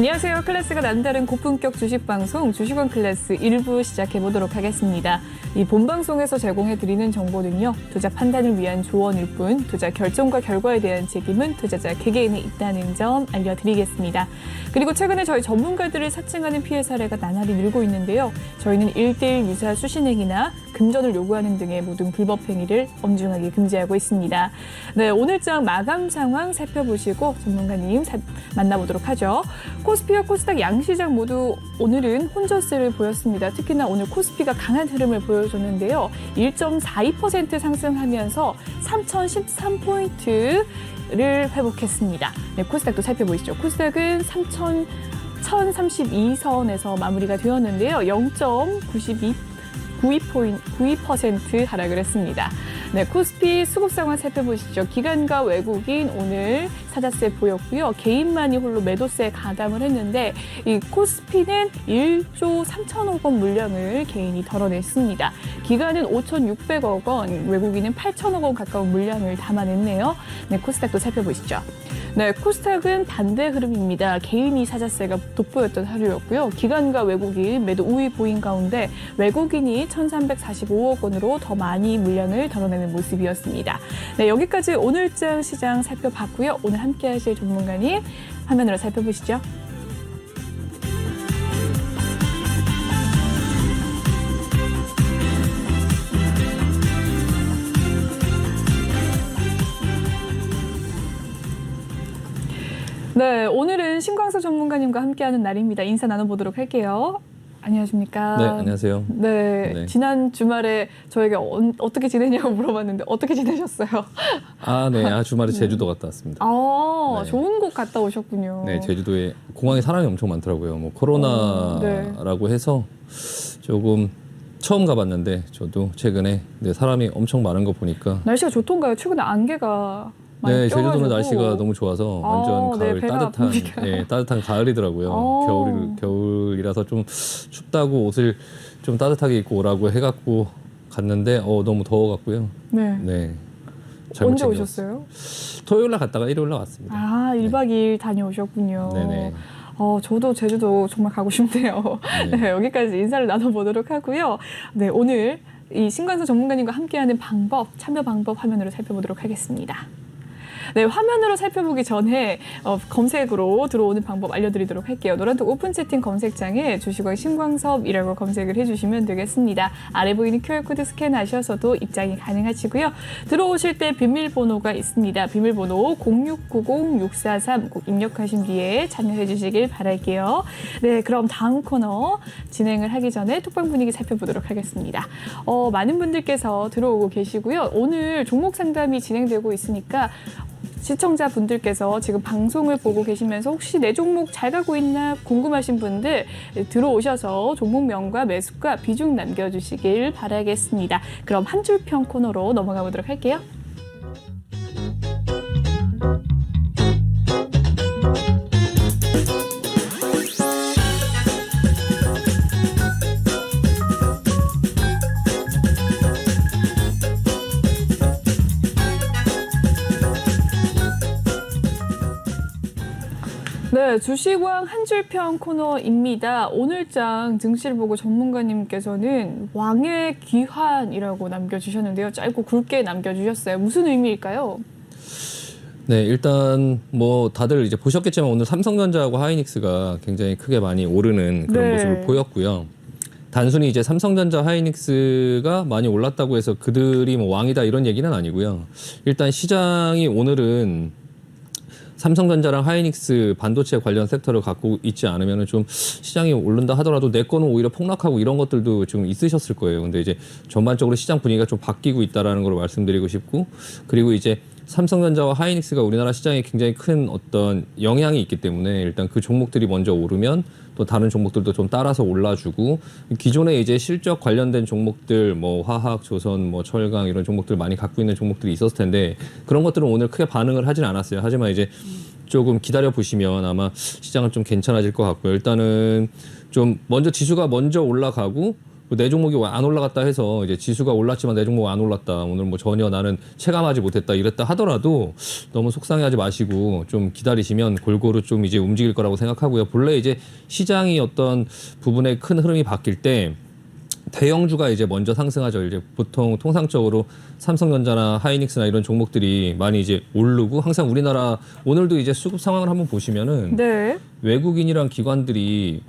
안녕하세요. 클래스가 남다른 고품격 주식방송 주식원 클래스 1부 시작해보도록 하겠습니다. 이 본방송에서 제공해드리는 정보는요. 투자 판단을 위한 조언일 뿐 투자 결정과 결과에 대한 책임은 투자자 개개인에 있다는 점 알려드리겠습니다. 그리고 최근에 저희 전문가들을 사칭하는 피해 사례가 나날이 늘고 있는데요. 저희는 1:1 유사 수신행위나 금전을 요구하는 등의 모든 불법 행위를 엄중하게 금지하고 있습니다. 네, 오늘장 마감 상황 살펴보시고 전문가님 만나보도록 하죠. 코스피와 코스닥 양시장 모두 오늘은 혼조세를 보였습니다. 특히나 오늘 코스피가 강한 흐름을 보여줬는데요. 1.42% 상승하면서 3013포인트를 회복했습니다. 네, 코스닥도 살펴보시죠. 코스닥은 1032선에서 마무리가 되었는데요. 0.92% 하락을 했습니다. 네, 코스피 수급 상황 살펴보시죠. 기관과 외국인 오늘 사자세 보였고요. 개인만이 홀로 매도세 가담을 했는데 이 코스피는 1조 3천억 원 물량을 개인이 덜어냈습니다. 기관은 5,600억 원, 외국인은 8천억 원 가까운 물량을 담아냈네요. 네, 코스닥도 살펴보시죠. 네, 코스닥은 반대 흐름입니다. 개인이 사자세가 돋보였던 하루였고요. 기관과 외국인 매도 우위 보인 가운데 외국인이 1,345억 원으로 더 많이 물량을 덜어내는 모습이었습니다. 네, 여기까지 오늘장 시장 살펴봤고요. 오늘 함께 하실 전문가님 화면으로 살펴보시죠. 네, 오늘은 신광석 전문가님과 함께하는 날입니다. 인사 나눠보도록 할게요. 안녕하십니까? 네, 안녕하세요. 네, 지난 주말에 저에게 어떻게 지내냐고 물어봤는데 어떻게 지내셨어요? 네, 주말에 제주도 갔다 왔습니다. 네. 네. 좋은 곳 갔다 오셨군요. 네, 제주도에 공항에 사람이 엄청 많더라고요. 뭐 코로나라고 해서 조금 처음 가봤는데 저도 최근에 사람이 엄청 많은 거 보니까 날씨가 좋던가요? 최근에 안개가 많이 네, 껴가지고. 제주도는 날씨가 너무 좋아서 완전 가을 따뜻한 가을이더라고요. 겨울이라서 좀 춥다고 옷을 좀 따뜻하게 입고 오라고 해갖고 갔는데 너무 더워갖고요. 네. 언제 오셨어요? 토요일 날 갔다가 일요일 날 왔습니다. 1박 2일 다녀오셨군요. 네네. 저도 제주도 정말 가고 싶네요. 네, 여기까지 인사를 나눠보도록 하고요. 네, 오늘 이 신광석 전문가님과 함께하는 참여 방법 화면으로 살펴보도록 하겠습니다. 네, 화면으로 살펴보기 전에 검색으로 들어오는 방법 알려드리도록 할게요. 노란톡 오픈 채팅 검색창에 주식원 신광섭이라고 검색을 해주시면 되겠습니다. 아래 보이는 QR코드 스캔하셔서도 입장이 가능하시고요. 들어오실 때 비밀번호가 있습니다. 비밀번호 0690-643 꼭 입력하신 뒤에 참여해 주시길 바랄게요. 네, 그럼 다음 코너 진행을 하기 전에 톡방 분위기 살펴보도록 하겠습니다. 많은 분들께서 들어오고 계시고요. 오늘 종목 상담이 진행되고 있으니까 시청자분들께서 지금 방송을 보고 계시면서 혹시 내 종목 잘 가고 있나 궁금하신 분들 들어오셔서 종목명과 매수가 비중 남겨주시길 바라겠습니다. 그럼 한 줄평 코너로 넘어가 보도록 할게요. 네, 주식왕 한 줄평 코너입니다. 오늘장 증시를 보고 전문가님께서는 왕의 귀환이라고 남겨주셨는데요. 짧고 굵게 남겨주셨어요. 무슨 의미일까요? 네, 일단 다들 이제 보셨겠지만 오늘 삼성전자하고 하이닉스가 굉장히 크게 많이 오르는 그런 모습을 보였고요. 단순히 이제 삼성전자, 하이닉스가 많이 올랐다고 해서 그들이 왕이다 이런 얘기는 아니고요. 일단 시장이 오늘은 삼성전자랑 하이닉스 반도체 관련 섹터를 갖고 있지 않으면 좀 시장이 오른다 하더라도 내 거는 오히려 폭락하고 이런 것들도 좀 있으셨을 거예요. 근데 이제 전반적으로 시장 분위기가 좀 바뀌고 있다라는 걸 말씀드리고 싶고, 그리고 이제 삼성전자와 하이닉스가 우리나라 시장에 굉장히 큰 어떤 영향이 있기 때문에 일단 그 종목들이 먼저 오르면 또 다른 종목들도 좀 따라서 올라주고, 기존에 이제 실적 관련된 종목들 화학, 조선, 철강 이런 종목들 많이 갖고 있는 종목들이 있었을 텐데 그런 것들은 오늘 크게 반응을 하진 않았어요. 하지만 이제 조금 기다려 보시면 아마 시장은 좀 괜찮아질 것 같고요. 일단은 좀 먼저 지수가 먼저 올라가고 내 종목이 안 올라갔다 해서 이제 지수가 올랐지만 내 종목 안 올랐다. 오늘 뭐 전혀 나는 체감하지 못했다. 이랬다 하더라도 너무 속상해하지 마시고 좀 기다리시면 골고루 좀 이제 움직일 거라고 생각하고요. 본래 이제 시장이 어떤 부분에 큰 흐름이 바뀔 때 대형주가 이제 먼저 상승하죠. 이제 보통 통상적으로 삼성전자나 하이닉스나 이런 종목들이 많이 이제 오르고 항상 우리나라 오늘도 이제 수급 상황을 한번 보시면은 네. 외국인이랑 기관들이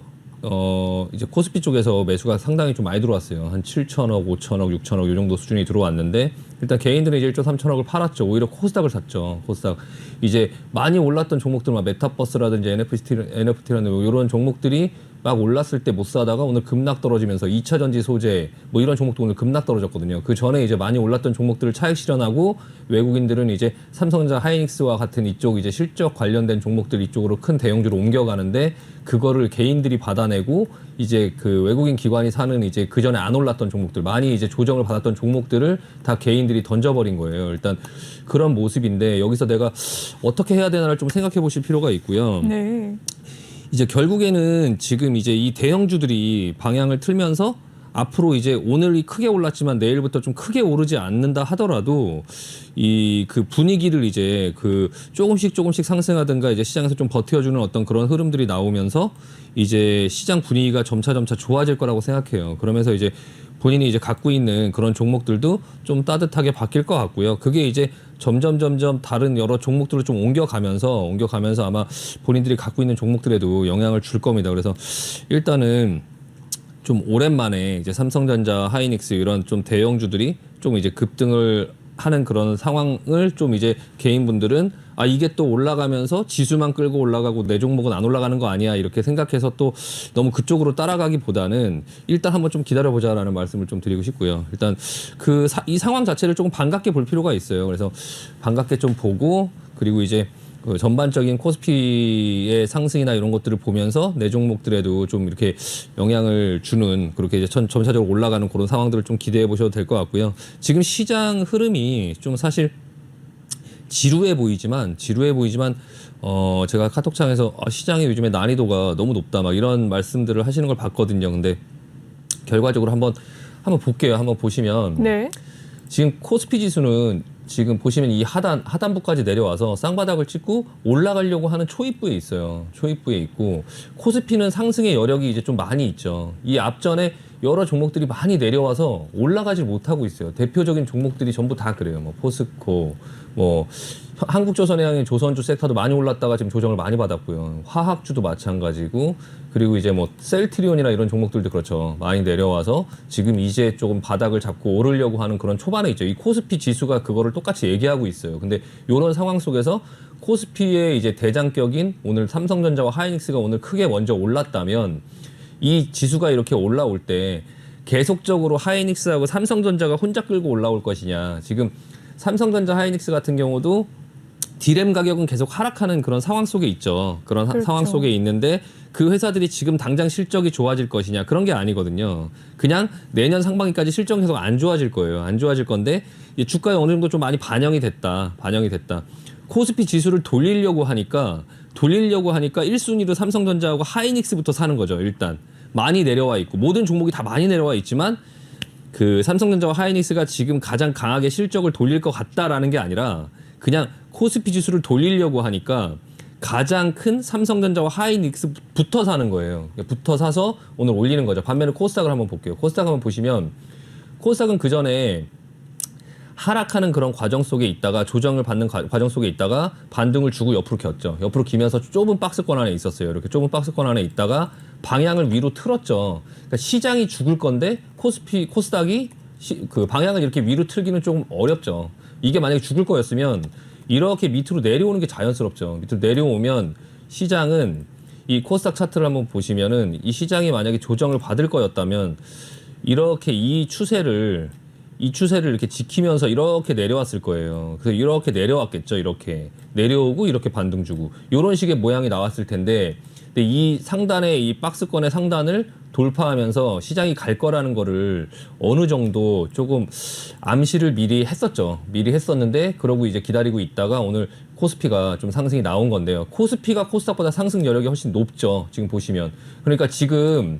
이제 코스피 쪽에서 매수가 상당히 좀 많이 들어왔어요. 한 7천억, 5천억, 6천억 이 정도 수준이 들어왔는데 일단 개인들은 이제 1조 3천억을 팔았죠. 오히려 코스닥을 샀죠. 코스닥 이제 많이 올랐던 종목들만 메타버스라든지 NFT라는 이런 종목들이 막 올랐을 때 못 사다가 오늘 급락 떨어지면서 2차 전지 소재 뭐 이런 종목도 오늘 급락 떨어졌거든요. 그 전에 이제 많이 올랐던 종목들을 차익 실현하고 외국인들은 이제 삼성전자, 하이닉스와 같은 이쪽 이제 실적 관련된 종목들 이쪽으로 큰 대형주로 옮겨가는데 그거를 개인들이 받아내고 이제 그 외국인 기관이 사는 이제 그 전에 안 올랐던 종목들 많이 이제 조정을 받았던 종목들을 다 개인들이 던져버린 거예요. 일단 그런 모습인데 여기서 내가 어떻게 해야 되나를 좀 생각해 보실 필요가 있고요. 네. 이제 결국에는 지금 이제 이 대형주들이 방향을 틀면서 앞으로 이제 오늘이 크게 올랐지만 내일부터 좀 크게 오르지 않는다 하더라도 이 그 분위기를 이제 그 조금씩 상승하든가 이제 시장에서 좀 버텨주는 어떤 그런 흐름들이 나오면서 이제 시장 분위기가 점차 좋아질 거라고 생각해요. 그러면서 이제 본인이 이제 갖고 있는 그런 종목들도 좀 따뜻하게 바뀔 것 같고요. 그게 이제 점점 다른 여러 종목들을 좀 옮겨가면서 아마 본인들이 갖고 있는 종목들에도 영향을 줄 겁니다. 그래서 일단은 좀 오랜만에 이제 삼성전자, 하이닉스 이런 좀 대형주들이 좀 이제 급등을 하는 그런 상황을 좀 이제 개인분들은 아 이게 또 올라가면서 지수만 끌고 올라가고 내 종목은 안 올라가는 거 아니야 이렇게 생각해서 또 너무 그쪽으로 따라가기보다는 일단 한번 좀 기다려보자라는 말씀을 좀 드리고 싶고요. 일단 이 상황 자체를 조금 반갑게 볼 필요가 있어요. 그래서 반갑게 좀 보고 그리고 이제 그 전반적인 코스피의 상승이나 이런 것들을 보면서 내 종목들에도 좀 이렇게 영향을 주는 그렇게 이제 점차적으로 올라가는 그런 상황들을 좀 기대해 보셔도 될 것 같고요. 지금 시장 흐름이 좀 사실 지루해 보이지만 제가 카톡창에서 시장의 요즘에 난이도가 너무 높다 막 이런 말씀들을 하시는 걸 봤거든요. 근데 결과적으로 한번 볼게요. 한번 보시면 네. 지금 코스피 지수는 지금 보시면 이 하단부까지 내려와서 쌍바닥을 찍고 올라가려고 하는 초입부에 있어요. 초입부에 있고 코스피는 상승의 여력이 이제 좀 많이 있죠. 이 앞전에 여러 종목들이 많이 내려와서 올라가지 못하고 있어요. 대표적인 종목들이 전부 다 그래요. 뭐 포스코, 뭐 한국조선해양의 조선주 섹터도 많이 올랐다가 지금 조정을 많이 받았고요. 화학주도 마찬가지고 그리고 이제 뭐 셀트리온이나 이런 종목들도 그렇죠. 많이 내려와서 지금 이제 조금 바닥을 잡고 오르려고 하는 그런 초반에 있죠. 이 코스피 지수가 그거를 똑같이 얘기하고 있어요. 근데 이런 상황 속에서 코스피의 이제 대장격인 오늘 삼성전자와 하이닉스가 오늘 크게 먼저 올랐다면 이 지수가 이렇게 올라올 때 계속적으로 하이닉스하고 삼성전자가 혼자 끌고 올라올 것이냐. 지금 삼성전자, 하이닉스 같은 경우도 디램 가격은 계속 하락하는 그런 상황 속에 있죠. 그런 그렇죠. 상황 속에 있는데 그 회사들이 지금 당장 실적이 좋아질 것이냐 그런 게 아니거든요. 그냥 내년 상반기까지 실적이 계속 안 좋아질 거예요. 안 좋아질 건데 주가에 어느 정도 좀 많이 반영이 됐다. 코스피 지수를 돌리려고 하니까 1순위로 삼성전자하고 하이닉스부터 사는 거죠. 일단 많이 내려와 있고 모든 종목이 다 많이 내려와 있지만 그 삼성전자와 하이닉스가 지금 가장 강하게 실적을 돌릴 것 같다라는 게 아니라 그냥 코스피 지수를 돌리려고 하니까 가장 큰 삼성전자와 하이닉스부터 사는 거예요. 붙어 사서 오늘 올리는 거죠. 반면에 코스닥을 한번 볼게요. 코스닥 한번 보시면 코스닥은 그 전에 하락하는 그런 과정 속에 있다가 조정을 받는 과정 속에 있다가 반등을 주고 옆으로 겼죠. 옆으로 기면서 좁은 박스권 안에 있었어요. 이렇게 좁은 박스권 안에 있다가 방향을 위로 틀었죠. 그러니까 시장이 죽을 건데 코스닥이 그 방향을 이렇게 위로 틀기는 좀 어렵죠. 이게 만약에 죽을 거였으면 이렇게 밑으로 내려오는 게 자연스럽죠. 밑으로 내려오면 시장은 이 코스닥 차트를 한번 보시면은 이 시장이 만약에 조정을 받을 거였다면 이렇게 이 추세를 이렇게 지키면서 이렇게 내려왔을 거예요. 그래서 이렇게 내려왔겠죠. 이렇게 내려오고 이렇게 반등 주고 이런 식의 모양이 나왔을 텐데 근데 이 상단의 이 박스권의 상단을 돌파하면서 시장이 갈 거라는 거를 어느 정도 조금 암시를 미리 했었죠. 미리 했었는데 그러고 이제 기다리고 있다가 오늘 코스피가 좀 상승이 나온 건데요. 코스피가 코스닥보다 상승 여력이 훨씬 높죠. 지금 보시면. 그러니까 지금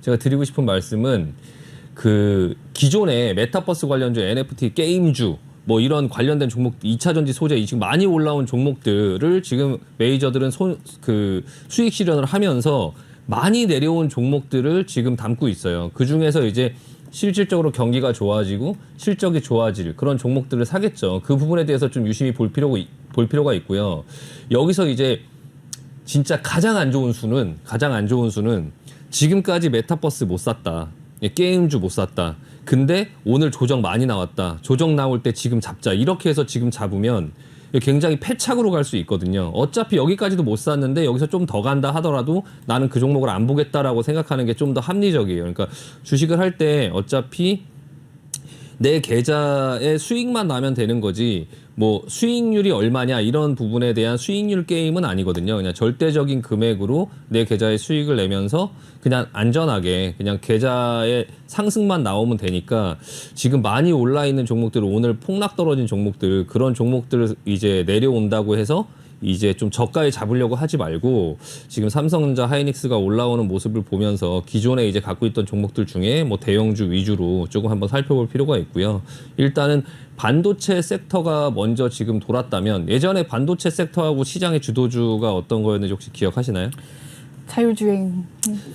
제가 드리고 싶은 말씀은 그 기존의 메타버스 관련주, NFT 게임주 뭐 이런 관련된 종목, 2차 전지 소재 지금 많이 올라온 종목들을 지금 메이저들은 그 수익 실현을 하면서 많이 내려온 종목들을 지금 담고 있어요. 그 중에서 이제 실질적으로 경기가 좋아지고 실적이 좋아질 그런 종목들을 사겠죠. 그 부분에 대해서 좀 유심히 볼 필요가 있고요. 여기서 이제 진짜 가장 안 좋은 수는 지금까지 메타버스 못 샀다. 게임주 못 샀다. 근데 오늘 조정 많이 나왔다. 조정 나올 때 지금 잡자. 이렇게 해서 지금 잡으면 굉장히 패착으로 갈 수 있거든요. 어차피 여기까지도 못 샀는데 여기서 좀 더 간다 하더라도 나는 그 종목을 안 보겠다라고 생각하는 게 좀 더 합리적이에요. 그러니까 주식을 할 때 어차피 내 계좌에 수익만 나면 되는 거지 뭐 수익률이 얼마냐 이런 부분에 대한 수익률 게임은 아니거든요. 그냥 절대적인 금액으로 내 계좌에 수익을 내면서 그냥 안전하게 그냥 계좌의 상승만 나오면 되니까 지금 많이 올라 있는 종목들, 오늘 폭락 떨어진 종목들, 그런 종목들을 이제 내려온다고 해서 이제 좀 저가에 잡으려고 하지 말고 지금 삼성전자, 하이닉스가 올라오는 모습을 보면서 기존에 이제 갖고 있던 종목들 중에 뭐 대형주 위주로 조금 한번 살펴볼 필요가 있고요. 일단은 반도체 섹터가 먼저 지금 돌았다면 예전에 반도체 섹터하고 시장의 주도주가 어떤 거였는지 혹시 기억하시나요? 자율주행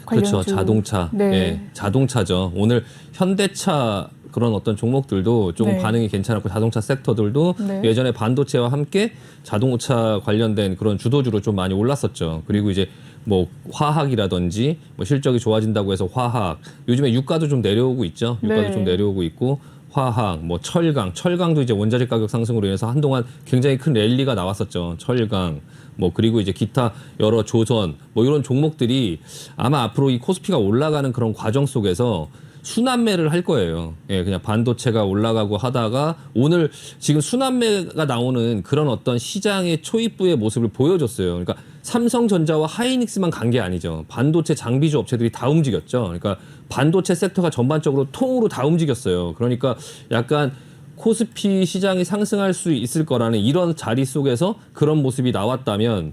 관련주. 그렇죠. 자동차. 네. 예, 자동차죠. 오늘 현대차 그런 어떤 종목들도 조금 네. 반응이 괜찮았고 자동차 섹터들도 네. 예전에 반도체와 함께 자동차 관련된 그런 주도주로 좀 많이 올랐었죠. 그리고 이제 뭐 화학이라든지 뭐 실적이 좋아진다고 해서 화학, 요즘에 유가도 좀 내려오고 있죠. 유가도 네. 좀 내려오고 있고 화학, 뭐 철강도 이제 원자재 가격 상승으로 인해서 한동안 굉장히 큰 랠리가 나왔었죠. 철강, 뭐 그리고 이제 기타 여러 조선, 뭐 이런 종목들이 아마 앞으로 이 코스피가 올라가는 그런 과정 속에서 순환매를 할 거예요. 예, 그냥 반도체가 올라가고 하다가 오늘 지금 순환매가 나오는 그런 어떤 시장의 초입부의 모습을 보여줬어요. 그러니까 삼성전자와 하이닉스만 간 게 아니죠. 반도체 장비주 업체들이 다 움직였죠. 그러니까 반도체 섹터가 전반적으로 통으로 다 움직였어요. 그러니까 약간 코스피 시장이 상승할 수 있을 거라는 이런 자리 속에서 그런 모습이 나왔다면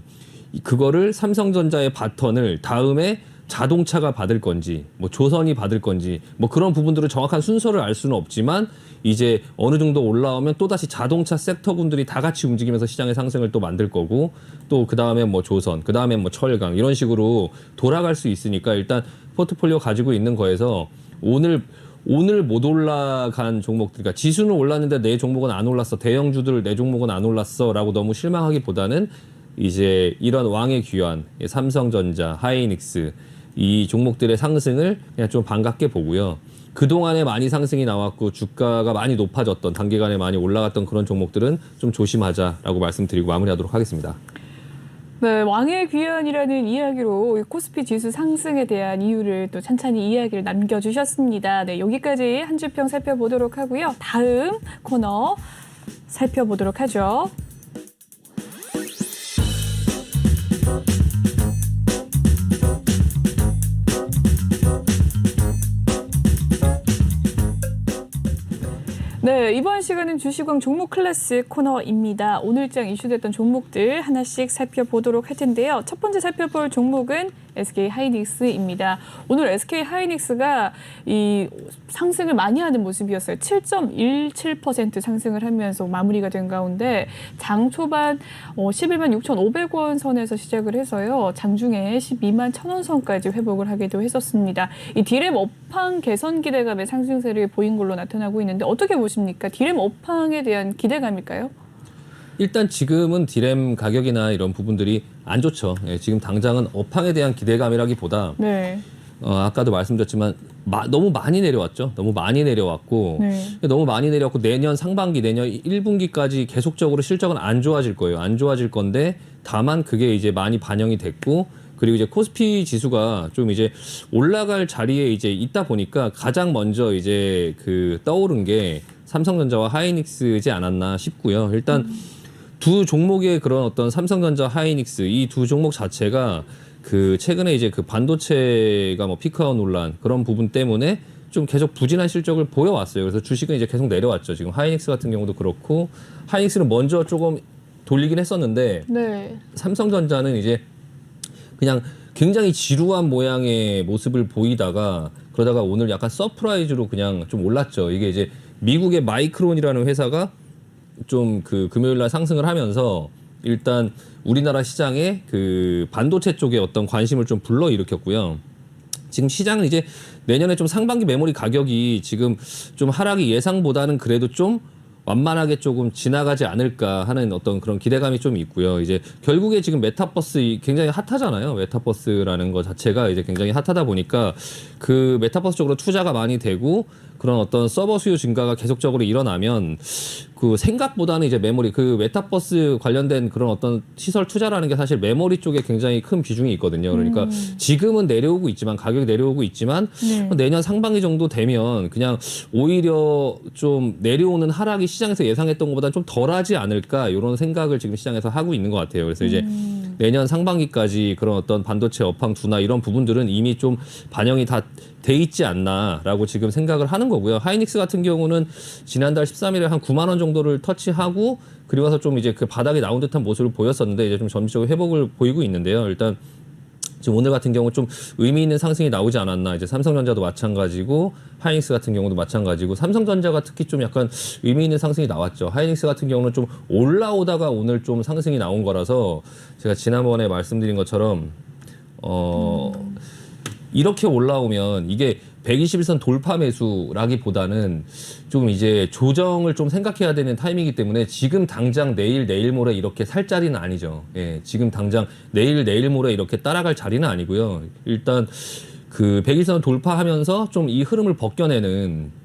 그거를 삼성전자의 바턴을 다음에 자동차가 받을 건지 뭐 조선이 받을 건지 뭐 그런 부분들을 정확한 순서를 알 수는 없지만 이제 어느 정도 올라오면 또다시 자동차 섹터군들이 다 같이 움직이면서 시장의 상승을 또 만들 거고 또 그다음에 뭐 조선, 그다음에 뭐 철강 이런 식으로 돌아갈 수 있으니까 일단 포트폴리오 가지고 있는 거에서 오늘 못 올라간 종목들, 그러니까 지수는 올랐는데 내 종목은 안 올랐어, 대형주들 내 종목은 안 올랐어라고 너무 실망하기보다는 이제 이런 왕의 귀환, 삼성전자, 하이닉스 이 종목들의 상승을 그냥 좀 반갑게 보고요. 그동안에 많이 상승이 나왔고 주가가 많이 높아졌던, 단기간에 많이 올라갔던 그런 종목들은 좀 조심하자라고 말씀드리고 마무리하도록 하겠습니다. 네, 왕의 귀환이라는 이야기로 이 코스피 지수 상승에 대한 이유를 또 찬찬히 이야기를 남겨주셨습니다. 네, 여기까지 한 주평 살펴보도록 하고요. 다음 코너 살펴보도록 하죠. 네, 이번 시간은 주식왕 종목 클래스 코너입니다. 오늘장 이슈됐던 종목들 하나씩 살펴보도록 할 텐데요. 첫 번째 살펴볼 종목은 SK 하이닉스입니다. 오늘 SK 하이닉스가 이 상승을 많이 하는 모습이었어요. 7.17% 상승을 하면서 마무리가 된 가운데 장 초반 11만 6,500원 선에서 시작을 해서요. 장중에 12만 1,000원 선까지 회복을 하기도 했었습니다. 이 디램 업황 개선 기대감의 상승세를 보인 걸로 나타나고 있는데 어떻게 보십니까? 디램 업황에 대한 기대감일까요? 일단 지금은 디램 가격이나 이런 부분들이 안 좋죠. 예, 지금 당장은 업황에 대한 기대감이라기보다 네. 아까도 말씀드렸지만 너무 많이 내려왔죠. 너무 많이 내려왔고 네. 너무 많이 내려왔고 내년 상반기, 내년 1분기까지 계속적으로 실적은 안 좋아질 거예요. 안 좋아질 건데 다만 그게 이제 많이 반영이 됐고 그리고 이제 코스피 지수가 좀 이제 올라갈 자리에 이제 있다 보니까 가장 먼저 이제 그 떠오른 게 삼성전자와 하이닉스지 않았나 싶고요. 일단 두 종목의 그런 어떤 삼성전자, 하이닉스 이 두 종목 자체가 그 최근에 이제 그 반도체가 뭐 피크아웃 논란 그런 부분 때문에 좀 계속 부진한 실적을 보여왔어요. 그래서 주식은 이제 계속 내려왔죠. 지금 하이닉스 같은 경우도 그렇고 하이닉스는 먼저 조금 돌리긴 했었는데 네. 삼성전자는 이제 그냥 굉장히 지루한 모양의 모습을 보이다가 그러다가 오늘 약간 서프라이즈로 그냥 좀 올랐죠. 이게 이제 미국의 마이크론이라는 회사가 좀 그 금요일 날 상승을 하면서 일단 우리나라 시장에 그 반도체 쪽에 어떤 관심을 좀 불러일으켰고요. 지금 시장은 이제 내년에 좀 상반기 메모리 가격이 지금 좀 하락이 예상보다는 그래도 좀 완만하게 조금 지나가지 않을까 하는 어떤 그런 기대감이 좀 있고요. 이제 결국에 지금 메타버스 굉장히 핫하잖아요. 메타버스라는 것 자체가 이제 굉장히 핫하다 보니까 그 메타버스 쪽으로 투자가 많이 되고 그런 어떤 서버 수요 증가가 계속적으로 일어나면 그 생각보다는 이제 메모리 그 메타버스 관련된 그런 어떤 시설 투자라는 게 사실 메모리 쪽에 굉장히 큰 비중이 있거든요. 그러니까 지금은 내려오고 있지만 가격이 내려오고 있지만 내년 상반기 정도 되면 그냥 오히려 좀 내려오는 하락이 시장에서 예상했던 것보다 좀 덜하지 않을까 이런 생각을 지금 시장에서 하고 있는 것 같아요. 그래서 이제 내년 상반기까지 그런 어떤 반도체 업황 둔화 이런 부분들은 이미 좀 반영이 다 돼 있지 않나라고 지금 생각을 하는 거고요. 하이닉스 같은 경우는 지난달 13일에 한 9만 원 정도를 터치하고 그리고 와서 좀 이제 그 바닥이 나온 듯한 모습을 보였었는데 이제 좀 점진적으로 회복을 보이고 있는데요. 일단 지금 오늘 같은 경우 좀 의미 있는 상승이 나오지 않았나. 이제 삼성전자도 마찬가지고 하이닉스 같은 경우도 마찬가지고 삼성전자가 특히 좀 약간 의미 있는 상승이 나왔죠. 하이닉스 같은 경우는 좀 올라오다가 오늘 좀 상승이 나온 거라서 제가 지난번에 말씀드린 것처럼 이렇게 올라오면 이게 121선 돌파 매수라기보다는 좀 이제 조정을 좀 생각해야 되는 타이밍이기 때문에 지금 당장 내일 모레 이렇게 살 자리는 아니죠. 예, 지금 당장 내일 모레 이렇게 따라갈 자리는 아니고요. 일단 그 121선 돌파하면서 좀 이 흐름을 벗겨내는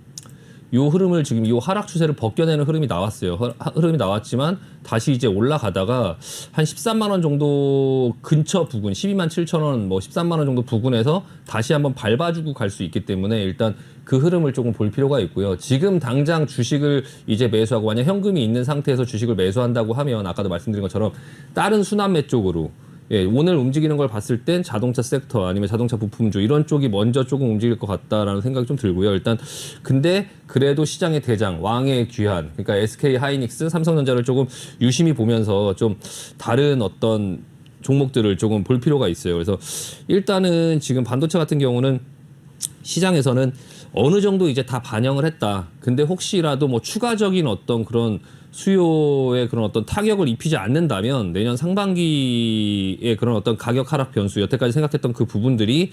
요 흐름을 지금 이 하락 추세를 벗겨내는 흐름이 나왔어요. 흐름이 나왔지만 다시 이제 올라가다가 한 13만 원 정도 근처 부근, 12만 7천 원, 뭐 13만 원 정도 부근에서 다시 한번 밟아주고 갈 수 있기 때문에 일단 그 흐름을 조금 볼 필요가 있고요. 지금 당장 주식을 이제 매수하고 만약 현금이 있는 상태에서 주식을 매수한다고 하면 아까도 말씀드린 것처럼 다른 순환매 쪽으로 예, 오늘 움직이는 걸 봤을 땐 자동차 섹터 아니면 자동차 부품주 이런 쪽이 먼저 조금 움직일 것 같다라는 생각이 좀 들고요. 일단 근데 그래도 시장의 대장, 왕의 귀한 그러니까 SK 하이닉스, 삼성전자를 조금 유심히 보면서 좀 다른 어떤 종목들을 조금 볼 필요가 있어요. 그래서 일단은 지금 반도체 같은 경우는 시장에서는 어느 정도 이제 다 반영을 했다. 근데 혹시라도 뭐 추가적인 어떤 그런 수요에 그런 어떤 타격을 입히지 않는다면 내년 상반기에 그런 어떤 가격 하락 변수 여태까지 생각했던 그 부분들이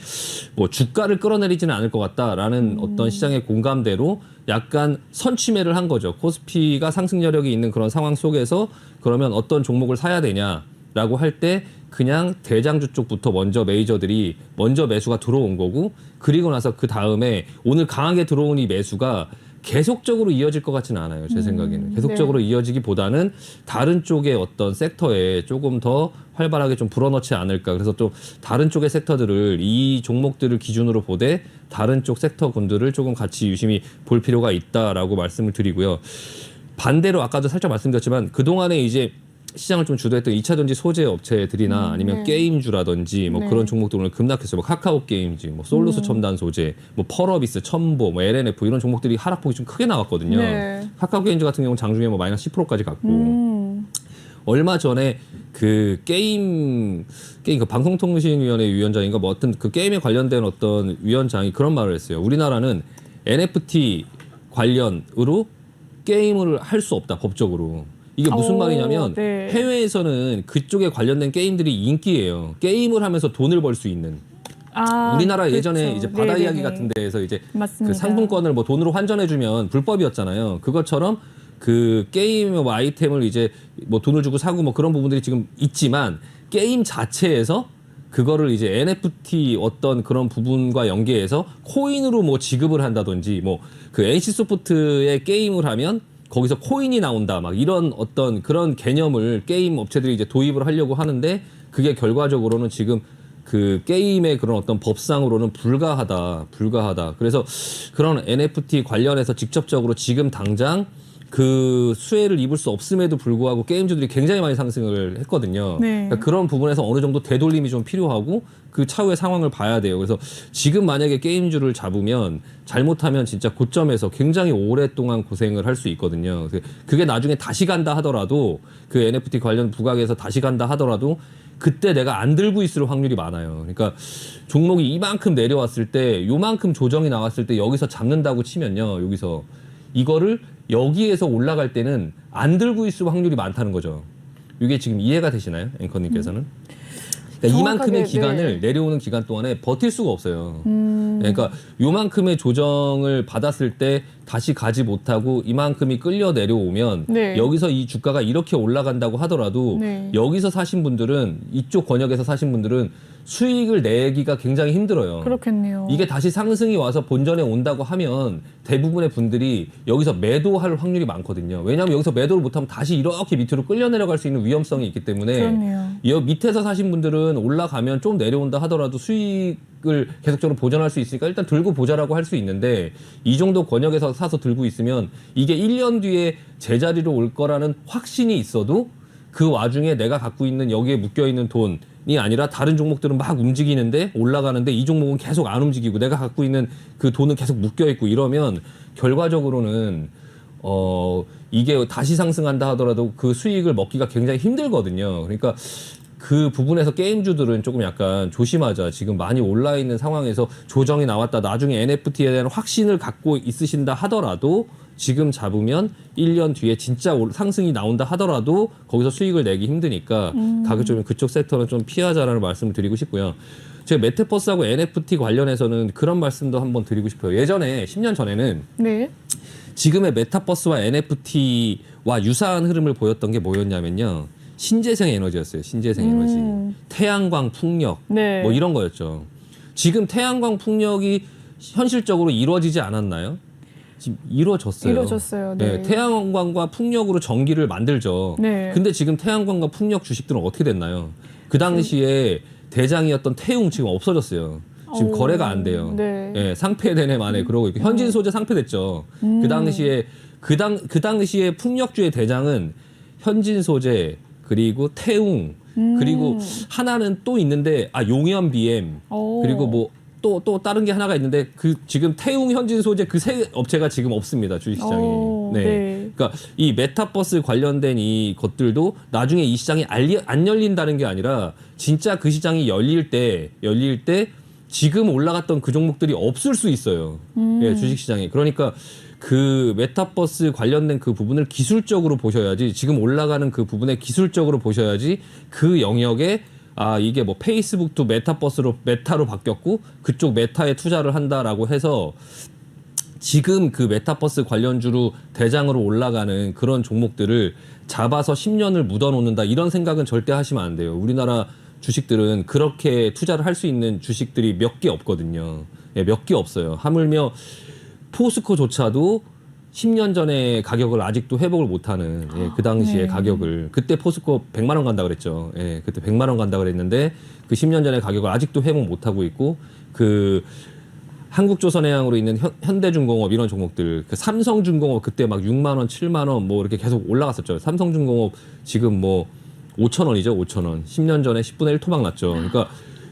뭐 주가를 끌어내리지는 않을 것 같다라는 어떤 시장의 공감대로 약간 선취매를 한 거죠. 코스피가 상승 여력이 있는 그런 상황 속에서 그러면 어떤 종목을 사야 되냐라고 할 때 그냥 대장주 쪽부터 먼저 메이저들이 먼저 매수가 들어온 거고 그리고 나서 그 다음에 오늘 강하게 들어온 이 매수가 계속적으로 이어질 것 같지는 않아요. 제 생각에는. 계속적으로 이어지기보다는 다른 쪽의 어떤 섹터에 조금 더 활발하게 좀 불어넣지 않을까. 그래서 좀 다른 쪽의 섹터들을 이 종목들을 기준으로 보되 다른 쪽 섹터군들을 조금 같이 유심히 볼 필요가 있다라고 말씀을 드리고요. 반대로 아까도 살짝 말씀드렸지만 그동안에 이제 시장을 좀 주도했던 2차 전지 소재 업체들이나 아니면 게임주라든지 뭐 그런 종목들 오늘 급락했어요. 뭐 카카오 게임즈, 뭐 솔루스 첨단 소재, 뭐 펄어비스, 첨보, 뭐 LNF 이런 종목들이 하락폭이 좀 크게 나왔거든요. 카카오 게임즈 같은 경우는 장중에 뭐 마이너스 10%까지 갔고 얼마 전에 그 게임 그 방송통신위원회 위원장인가 뭐 어떤 그 게임에 관련된 어떤 위원장이 그런 말을 했어요. 우리나라는 NFT 관련으로 게임을 할 수 없다 법적으로. 이게 무슨 말이냐면 해외에서는 그쪽에 관련된 게임들이 인기예요. 게임을 하면서 돈을 벌 수 있는. 우리나라 그렇죠. 예전에 이제 바다 이야기 같은 데에서 이제 그 상품권을 뭐 돈으로 환전해주면 불법이었잖아요. 그것처럼 그 게임 뭐 아이템을 이제 뭐 돈을 주고 사고 뭐 그런 부분들이 지금 있지만 게임 자체에서 그거를 이제 NFT 어떤 그런 부분과 연계해서 코인으로 뭐 지급을 한다든지 뭐 그 NC소프트의 게임을 하면 거기서 코인이 나온다 막 이런 어떤 그런 개념을 게임 업체들이 이제 도입을 하려고 하는데 그게 결과적으로는 지금 그 게임의 그런 어떤 법상으로는 불가하다. 그래서 그런 NFT 관련해서 직접적으로 지금 당장 그 수혜를 입을 수 없음에도 불구하고 게임주들이 굉장히 많이 상승을 했거든요. 네. 그러니까 그런 부분에서 어느 정도 되돌림이 좀 필요하고 그 차후의 상황을 봐야 돼요. 그래서 지금 만약에 게임주를 잡으면 잘못하면 진짜 고점에서 굉장히 오랫동안 고생을 할 수 있거든요. 그게 나중에 다시 간다 하더라도 그 NFT 관련 부각에서 다시 간다 하더라도 그때 내가 안 들고 있을 확률이 많아요. 그러니까 종목이 이만큼 내려왔을 때 요만큼 조정이 나왔을 때 여기서 잡는다고 치면요. 여기서 이거를 여기에서 올라갈 때는 안 들고 있을 확률이 많다는 거죠. 이게 지금 이해가 되시나요? 앵커님께서는? 그러니까 이만큼의 기간을 내려오는 기간 동안에 버틸 수가 없어요. 그러니까 요만큼의 조정을 받았을 때 다시 가지 못하고 이만큼이 끌려 내려오면 네. 여기서 이 주가가 이렇게 올라간다고 하더라도 네. 여기서 사신 분들은 이쪽 권역에서 사신 분들은 수익을 내기가 굉장히 힘들어요. 그렇겠네요. 이게 다시 상승이 와서 본전에 온다고 하면 대부분의 분들이 여기서 매도할 확률이 많거든요. 왜냐하면 여기서 매도를 못하면 다시 이렇게 밑으로 끌려 내려갈 수 있는 위험성이 있기 때문에 그렇네요. 이 밑에서 사신 분들은 올라가면 좀 내려온다 하더라도 수익을 계속적으로 보전할 수 있으니까 일단 들고 보자라고 할 수 있는데 이 정도 권역에서 사서 들고 있으면 이게 1년 뒤에 제자리로 올 거라는 확신이 있어도 그 와중에 내가 갖고 있는 여기에 묶여있는 돈이 아니라 다른 종목들은 막 움직이는데 올라가는데 이 종목은 계속 안 움직이고 내가 갖고 있는 그 돈은 계속 묶여있고 이러면 결과적으로는 이게 다시 상승한다 하더라도 그 수익을 먹기가 굉장히 힘들거든요. 그러니까 그 부분에서 게임주들은 조금 약간 조심하자. 지금 많이 올라 있는 상황에서 조정이 나왔다. 나중에 NFT에 대한 확신을 갖고 있으신다 하더라도 지금 잡으면 1년 뒤에 진짜 상승이 나온다 하더라도 거기서 수익을 내기 힘드니까 가급적이면 그쪽 섹터는 좀 피하자라는 말씀을 드리고 싶고요. 제가 메타버스하고 NFT 관련해서는 그런 말씀도 한번 드리고 싶어요. 예전에 10년 전에는 네. 지금의 메타버스와 NFT와 유사한 흐름을 보였던 게 뭐였냐면요. 신재생 에너지였어요. 신재생 에너지. 태양광 풍력. 네. 뭐 이런 거였죠. 지금 태양광 풍력이 현실적으로 이루어지지 않았나요? 지금 이루어졌어요. 이루어졌어요. 네. 태양광과 풍력으로 전기를 만들죠. 네. 근데 지금 태양광과 풍력 주식들은 어떻게 됐나요? 그 당시에 대장이었던 태웅 지금 없어졌어요. 지금 거래가 안 돼요. 네. 예, 상폐되네 만에 그러고 있고 현진 소재 상폐됐죠. 그 당시에 풍력주의 대장은 현진 소재 그리고 태웅 그리고 하나는 또 있는데 용현 BM 그리고 뭐 또 다른 게 하나가 있는데 그 지금 태웅 현진 소재 그 세 업체가 지금 없습니다 주식시장에. 네. 그러니까 이 메타버스 관련된 이 것들도 나중에 이 시장이 안 열린다는 게 아니라 진짜 그 시장이 열릴 때 지금 올라갔던 그 종목들이 없을 수 있어요. 예, 주식시장에. 그러니까 그 메타버스 관련된 그 부분을 기술적으로 보셔야지 지금 올라가는 그 부분에 기술적으로 보셔야지 그 영역에 이게 뭐 페이스북도 메타로 바뀌었고 그쪽 메타에 투자를 한다라고 해서 지금 그 메타버스 관련주로 대장으로 올라가는 그런 종목들을 잡아서 10년을 묻어놓는다 이런 생각은 절대 하시면 안 돼요. 우리나라 주식들은 그렇게 투자를 할 수 있는 주식들이 몇 개 없거든요. 예, 몇 개 없어요. 하물며 포스코조차도 10년 전에 가격을 아직도 회복을 못하는 그 당시에 네. 가격을 그때 포스코 100만 원 간다 그랬죠. 예, 그때 100만 원 간다 그랬는데 그 10년 전에 가격을 아직도 회복 못하고 있고 그 한국조선해양으로 있는 현대중공업 이런 종목들 그 삼성중공업 그때 막 6만 원, 7만 원 뭐 이렇게 계속 올라갔었죠. 삼성중공업 지금 뭐 5천 원이죠. 5천 원. 10년 전에 10분의 1 토막 났죠. 그러니까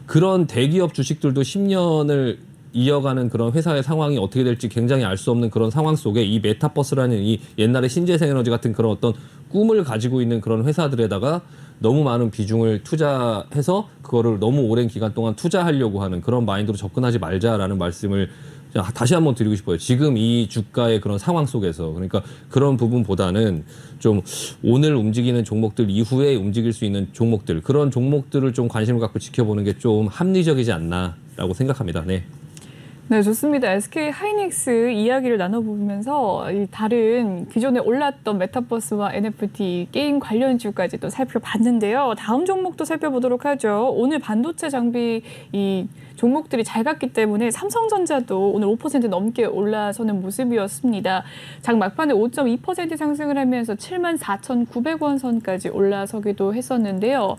그런 대기업 주식들도 10년을 이어가는 그런 회사의 상황이 어떻게 될지 굉장히 알 수 없는 그런 상황 속에 이 메타버스라는 이 옛날에 신재생에너지 같은 그런 어떤 꿈을 가지고 있는 그런 회사들에다가 너무 많은 비중을 투자해서 그거를 너무 오랜 기간 동안 투자하려고 하는 그런 마인드로 접근하지 말자라는 말씀을 다시 한번 드리고 싶어요. 지금 이 주가의 그런 상황 속에서. 그러니까 그런 부분보다는 좀 오늘 움직이는 종목들 이후에 움직일 수 있는 종목들 그런 종목들을 좀 관심을 갖고 지켜보는 게 좀 합리적이지 않나라고 생각합니다. 네. 네, 좋습니다. SK 하이닉스 이야기를 나눠보면서 이 다른 기존에 올랐던 메타버스와 NFT 게임 관련주까지 또 살펴봤는데요. 다음 종목도 살펴보도록 하죠. 오늘 반도체 장비 이 종목들이 잘 갔기 때문에 삼성전자도 오늘 5% 넘게 올라서는 모습이었습니다. 장 막판에 5.2% 상승을 하면서 74,900원 선까지 올라서기도 했었는데요.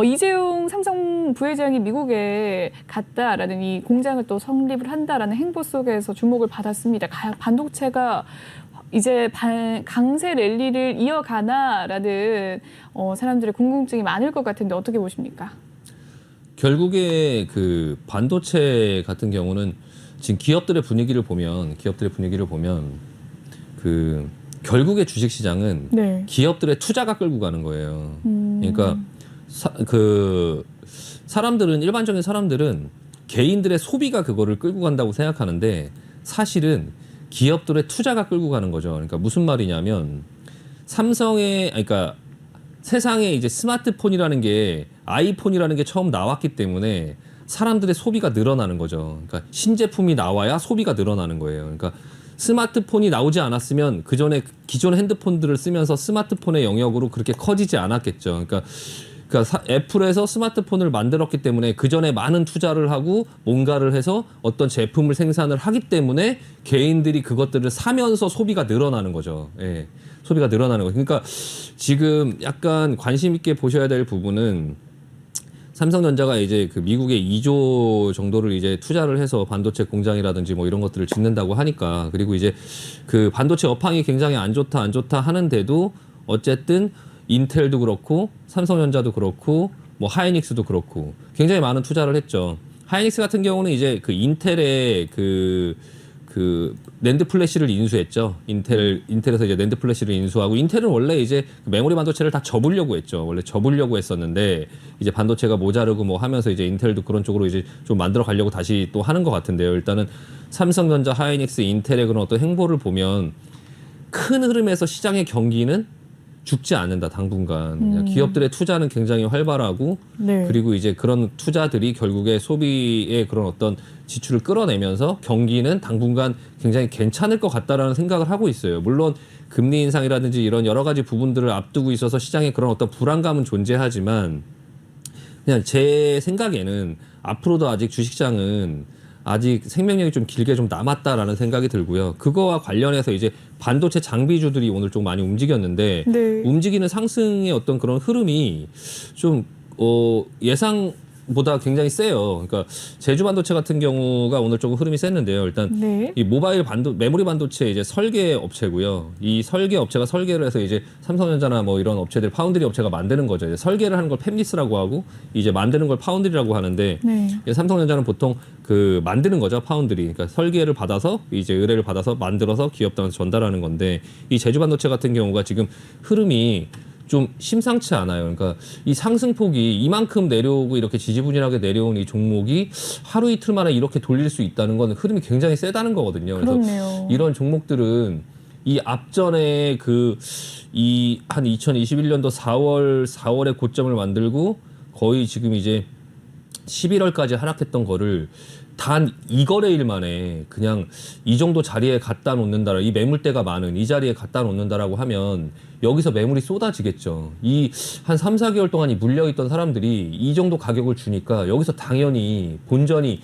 이재용 삼성 부회장이 미국에 갔다라는 이 공장을 또 성립을 한다라는 행보 속에서 주목을 받았습니다. 반도체가 이제 강세 랠리를 이어가나라는 사람들의 궁금증이 많을 것 같은데 어떻게 보십니까? 결국에 그 반도체 같은 경우는 지금 기업들의 분위기를 보면 그 결국에 주식 시장은 네. 기업들의 투자가 끌고 가는 거예요. 그러니까 일반적인 사람들은 개인들의 소비가 그거를 끌고 간다고 생각하는데 사실은 기업들의 투자가 끌고 가는 거죠. 그러니까 무슨 말이냐면 그러니까 세상에 이제 스마트폰이라는 게 아이폰이라는 게 처음 나왔기 때문에 사람들의 소비가 늘어나는 거죠. 그러니까 신제품이 나와야 소비가 늘어나는 거예요. 그러니까 스마트폰이 나오지 않았으면 그 전에 기존 핸드폰들을 쓰면서 스마트폰의 영역으로 그렇게 커지지 않았겠죠. 그러니까 애플에서 스마트폰을 만들었기 때문에 그 전에 많은 투자를 하고 뭔가를 해서 어떤 제품을 생산을 하기 때문에 개인들이 그것들을 사면서 소비가 늘어나는 거죠. 예. 소비가 늘어나는 거죠. 그러니까 지금 약간 관심 있게 보셔야 될 부분은 삼성전자가 이제 그 미국에 2조 정도를 이제 투자를 해서 반도체 공장이라든지 뭐 이런 것들을 짓는다고 하니까 그리고 이제 그 반도체 업황이 굉장히 안 좋다 하는데도 어쨌든 인텔도 그렇고 삼성전자도 그렇고 뭐 하이닉스도 그렇고 굉장히 많은 투자를 했죠. 하이닉스 같은 경우는 이제 그 인텔의 그 낸드 플래시를 인수했죠. 인텔에서 이제 낸드 플래시를 인수하고 인텔은 원래 이제 메모리 반도체를 다 접으려고 했죠. 원래 접으려고 했었는데 이제 반도체가 모자르고 뭐 하면서 이제 인텔도 그런 쪽으로 이제 좀 만들어 가려고 다시 또 하는 것 같은데요. 일단은 삼성전자, 하이닉스, 인텔의 그런 어떤 행보를 보면 큰 흐름에서 시장의 경기는 죽지 않는다 당분간. 기업들의 투자는 굉장히 활발하고 네. 그리고 이제 그런 투자들이 결국에 소비의 그런 어떤 지출을 끌어내면서 경기는 당분간 굉장히 괜찮을 것 같다라는 생각을 하고 있어요. 물론 금리 인상이라든지 이런 여러 가지 부분들을 앞두고 있어서 시장에 그런 어떤 불안감은 존재하지만 그냥 제 생각에는 앞으로도 아직 주식시장은 아직 생명력이 좀 길게 좀 남았다라는 생각이 들고요. 그거와 관련해서 이제 반도체 장비주들이 오늘 좀 많이 움직였는데 네. 움직이는 상승의 어떤 그런 흐름이 좀 예상보다 굉장히 세요. 그러니까 제주 반도체 같은 경우가 오늘 조금 흐름이 셌는데요. 일단 네. 이 모바일 메모리 반도체 이제 설계 업체고요. 이 설계 업체가 설계를 해서 이제 삼성전자나 뭐 이런 업체들 파운드리 업체가 만드는 거죠. 이제 설계를 하는 걸 팹리스라고 하고 이제 만드는 걸 파운드리라고 하는데 네. 삼성전자는 보통 그 만드는 거죠. 파운드리. 그러니까 설계를 받아서 이제 의뢰를 받아서 만들어서 기업들한테 전달하는 건데 이 제주 반도체 같은 경우가 지금 흐름이 좀 심상치 않아요. 그러니까 이 상승폭이 이만큼 내려오고 이렇게 지지부진하게 내려온 이 종목이 하루 이틀 만에 이렇게 돌릴 수 있다는 건 흐름이 굉장히 세다는 거거든요. 그래서 그렇네요. 이런 종목들은 이 앞전에 이 한 2021년도 4월에 고점을 만들고 거의 지금 이제 11월까지 하락했던 거를 단 2거래일 만에 그냥 이 정도 자리에 갖다 놓는다, 이 매물대가 많은 이 자리에 갖다 놓는다라고 하면 여기서 매물이 쏟아지겠죠. 이 한 3, 4개월 동안 이 물려있던 사람들이 이 정도 가격을 주니까 여기서 당연히 본전이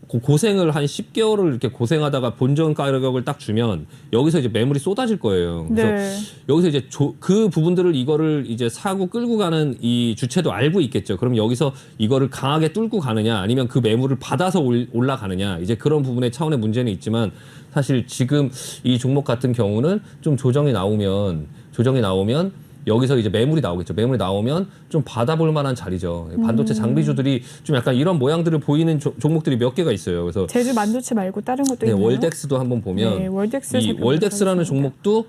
고생을 한 10개월을 이렇게 고생하다가 본전 가격을 딱 주면 여기서 이제 매물이 쏟아질 거예요. 그래서 네. 여기서 이제 그 부분들을 이거를 이제 사고 끌고 가는 이 주체도 알고 있겠죠. 그럼 여기서 이거를 강하게 뚫고 가느냐 아니면 그 매물을 받아서 올라가느냐 이제 그런 부분의 차원의 문제는 있지만 사실 지금 이 종목 같은 경우는 좀 조정이 나오면 여기서 이제 매물이 나오겠죠. 매물이 나오면 좀 받아볼 만한 자리죠. 반도체 장비주들이 좀 약간 이런 모양들을 보이는 종목들이 몇 개가 있어요. 그래서 제주 반도체 말고 다른 것도 네, 있나요? 월덱스도 한번 보면 네, 월덱스 이 월덱스라는 종목도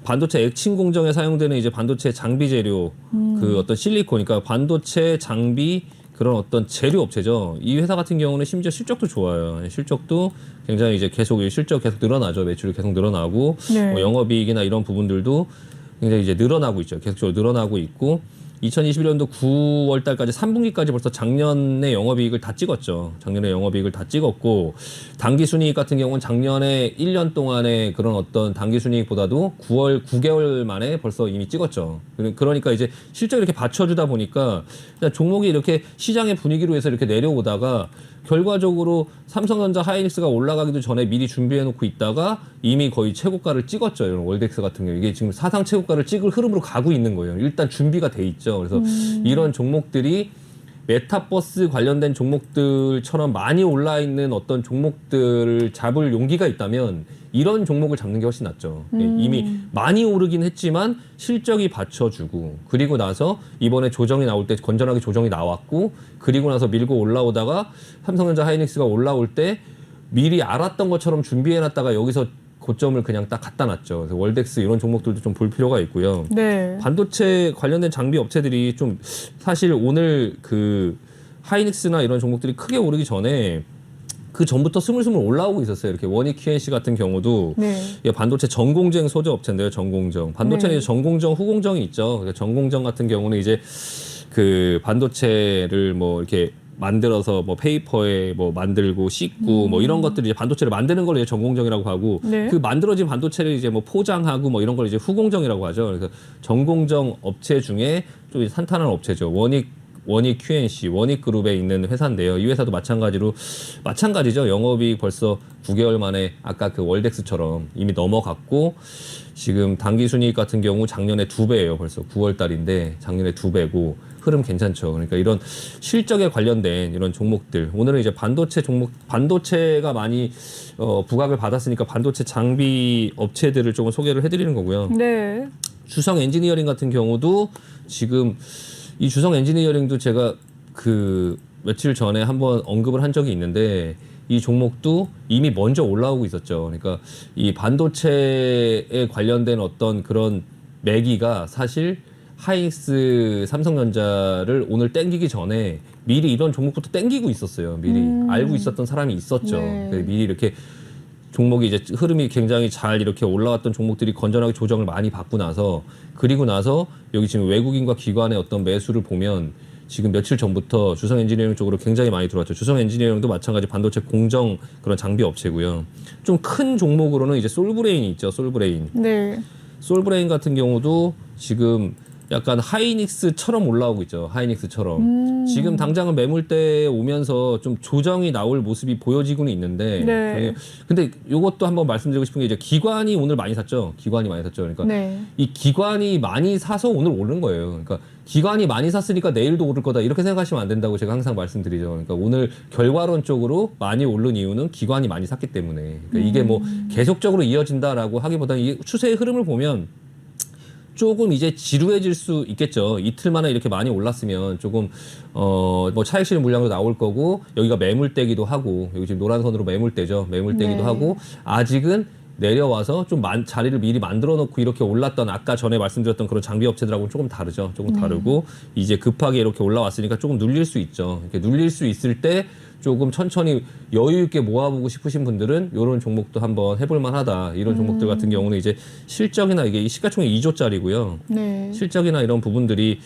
반도체 액침 공정에 사용되는 이제 반도체 장비 재료 그 어떤 실리콘, 그러니까 반도체 장비 그런 어떤 재료 업체죠. 이 회사 같은 경우는 심지어 실적도 좋아요. 실적도 굉장히 이제 실적 계속 늘어나죠. 매출이 계속 늘어나고 네. 뭐 영업이익이나 이런 부분들도 굉장히 이제 늘어나고 있죠. 계속적으로 늘어나고 있고 2021년도 9월 달까지 3분기까지 벌써 작년의 영업이익을 다 찍었죠. 작년에 영업이익을 다 찍었고 당기순이익 같은 경우는 작년에 1년 동안의 그런 어떤 당기순이익보다도 9개월 만에 벌써 이미 찍었죠. 그러니까 이제 실적이 이렇게 받쳐주다 보니까 종목이 이렇게 시장의 분위기로 해서 이렇게 내려오다가 결과적으로 삼성전자, 하이닉스가 올라가기도 전에 미리 준비해놓고 있다가 이미 거의 최고가를 찍었죠. 이런 월덱스 같은 경우 이게 지금 사상 최고가를 찍을 흐름으로 가고 있는 거예요. 일단 준비가 돼 있죠. 그래서 이런 종목들이 메타버스 관련된 종목들처럼 많이 올라 있는 어떤 종목들을 잡을 용기가 있다면 이런 종목을 잡는 게 훨씬 낫죠. 이미 많이 오르긴 했지만 실적이 받쳐주고 그리고 나서 이번에 조정이 나올 때 건전하게 조정이 나왔고 그리고 나서 밀고 올라오다가 삼성전자 하이닉스가 올라올 때 미리 알았던 것처럼 준비해놨다가 여기서 고점을 그냥 딱 갖다 놨죠. 그래서 월덱스 이런 종목들도 좀 볼 필요가 있고요. 네. 반도체 관련된 장비 업체들이 좀 사실 오늘 그 하이닉스나 이런 종목들이 크게 오르기 전에 그 전부터 스물스물 올라오고 있었어요. 이렇게 원익 QNC 같은 경우도 네. 반도체 전공정 소재 업체인데요. 전공정. 반도체는 네. 이제 전공정, 후공정이 있죠. 그러니까 전공정 같은 경우는 이제 그 반도체를 뭐 이렇게 만들어서 뭐 페이퍼에 뭐 만들고 씻고 뭐 이런 것들이 이제 반도체를 만드는 걸 이제 전공정이라고 하고 네. 그 만들어진 반도체를 이제 뭐 포장하고 뭐 이런 걸 이제 후공정이라고 하죠. 그래서 전공정 업체 중에 좀 탄탄한 업체죠. 원익 QNC, 원익그룹에 있는 회사인데요. 이 회사도 마찬가지죠. 영업이익 벌써 9개월 만에 아까 그 월덱스처럼 이미 넘어갔고 지금 당기순이익 같은 경우 작년에 2배예요. 벌써 9월 달인데 작년에 2배고 흐름 괜찮죠. 그러니까 이런 실적에 관련된 이런 종목들 오늘은 이제 반도체가 많이 부각을 받았으니까 반도체 장비 업체들을 조금 소개를 해드리는 거고요. 네. 주성 엔지니어링 같은 경우도 지금 이 주성 엔지니어링도 제가 그 며칠 전에 한번 언급을 한 적이 있는데 이 종목도 이미 먼저 올라오고 있었죠. 그러니까 이 반도체에 관련된 어떤 그런 매기가 사실 하이닉스 삼성전자를 오늘 땡기기 전에 미리 이런 종목부터 땡기고 있었어요. 미리 알고 있었던 사람이 있었죠. 네. 미리 이렇게 종목이 이제 흐름이 굉장히 잘 이렇게 올라왔던 종목들이 건전하게 조정을 많이 받고 나서 그리고 나서 여기 지금 외국인과 기관의 어떤 매수를 보면 지금 며칠 전부터 주성 엔지니어링 쪽으로 굉장히 많이 들어왔죠. 주성 엔지니어링도 마찬가지 반도체 공정 그런 장비 업체고요. 좀 큰 종목으로는 이제 솔브레인이 있죠. 솔브레인. 네. 솔브레인 같은 경우도 지금 약간 하이닉스처럼 올라오고 있죠. 하이닉스처럼. 지금 당장은 매물대에 오면서 좀 조정이 나올 모습이 보여지고는 있는데. 네. 근데 이것도 한번 말씀드리고 싶은 게 이제 기관이 오늘 많이 샀죠. 기관이 많이 샀죠. 그러니까 네. 이 기관이 많이 사서 오늘 오른 거예요. 그러니까 기관이 많이 샀으니까 내일도 오를 거다. 이렇게 생각하시면 안 된다고 제가 항상 말씀드리죠. 그러니까 오늘 결과론적으로 많이 오른 이유는 기관이 많이 샀기 때문에. 그러니까 이게 뭐 계속적으로 이어진다라고 하기보다는 이 추세의 흐름을 보면 조금 이제 지루해질 수 있겠죠. 이틀 만에 이렇게 많이 올랐으면 조금 뭐 차익 실현 물량도 나올 거고 여기가 매물대기도 하고 여기 지금 노란 선으로 매물대죠. 매물대기도 네. 하고 아직은 내려와서 좀 자리를 미리 만들어 놓고 이렇게 올랐던 아까 전에 말씀드렸던 그런 장비 업체들하고는 조금 다르죠. 조금 다르고 이제 급하게 이렇게 올라왔으니까 조금 눌릴 수 있죠. 이렇게 눌릴 수 있을 때 조금 천천히 여유 있게 모아보고 싶으신 분들은 이런 종목도 한번 해볼 만하다. 이런 종목들 같은 경우는 이제 실적이나 이게 시가총액 2조짜리고요. 네. 실적이나 이런 부분들이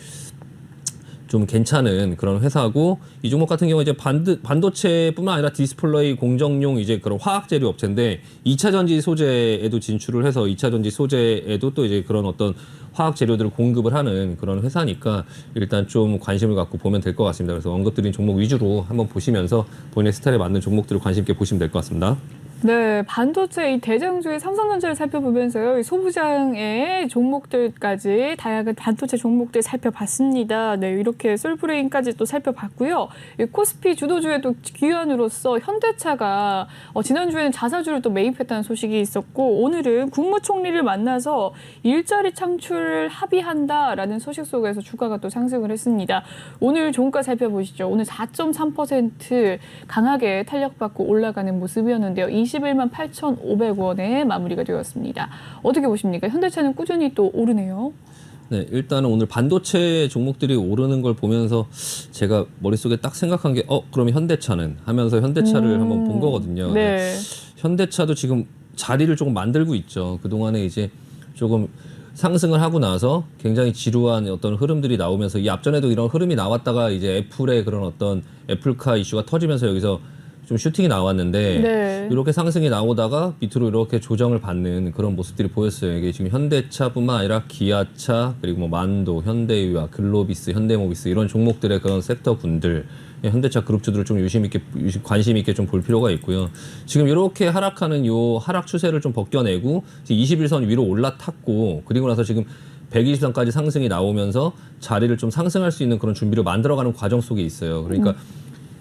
좀 괜찮은 그런 회사고 이 종목 같은 경우 이제 반도체뿐만 아니라 디스플레이 공정용 이제 그런 화학 재료 업체인데 2차 전지 소재에도 진출을 해서 2차 전지 소재에도 또 이제 그런 어떤 화학 재료들을 공급을 하는 그런 회사니까 일단 좀 관심을 갖고 보면 될 것 같습니다. 그래서 언급드린 종목 위주로 한번 보시면서 본인의 스타일에 맞는 종목들을 관심 있게 보시면 될 것 같습니다. 네, 반도체 이 대장주의 삼성전자를 살펴보면서요, 이 소부장의 종목들까지 다양한 반도체 종목들 살펴봤습니다. 네, 이렇게 솔브레인까지 또 살펴봤고요. 이 코스피 주도주에도 기관으로서 현대차가 지난주에는 자사주를 또 매입했다는 소식이 있었고 오늘은 국무총리를 만나서 일자리 창출을 합의한다라는 소식 속에서 주가가 또 상승을 했습니다. 오늘 종가 살펴보시죠. 오늘 4.3% 강하게 탄력받고 올라가는 모습이었는데요. 21만 8,500원에 마무리가 되었습니다. 어떻게 보십니까? 현대차는 꾸준히 또 오르네요. 네, 일단은 오늘 반도체 종목들이 오르는 걸 보면서 제가 머릿속에 딱 생각한 게 그러면 현대차는 하면서 현대차를 한번 본 거거든요. 네. 현대차도 지금 자리를 조금 만들고 있죠. 그동안에 이제 조금 상승을 하고 나서 굉장히 지루한 어떤 흐름들이 나오면서 이 앞전에도 이런 흐름이 나왔다가 이제 애플의 그런 어떤 애플카 이슈가 터지면서 여기서 좀 슈팅이 나왔는데 네. 이렇게 상승이 나오다가 밑으로 이렇게 조정을 받는 그런 모습들이 보였어요. 이게 지금 현대차뿐만 아니라 기아차 그리고 뭐 만도, 현대유아, 글로비스, 현대모비스 이런 종목들의 그런 섹터 군들 현대차 그룹주들을 좀 관심 있게 좀 볼 필요가 있고요. 지금 이렇게 하락하는 요 하락 추세를 좀 벗겨내고 21선 위로 올라탔고 그리고 나서 지금 120선까지 상승이 나오면서 자리를 좀 상승할 수 있는 그런 준비를 만들어가는 과정 속에 있어요. 그러니까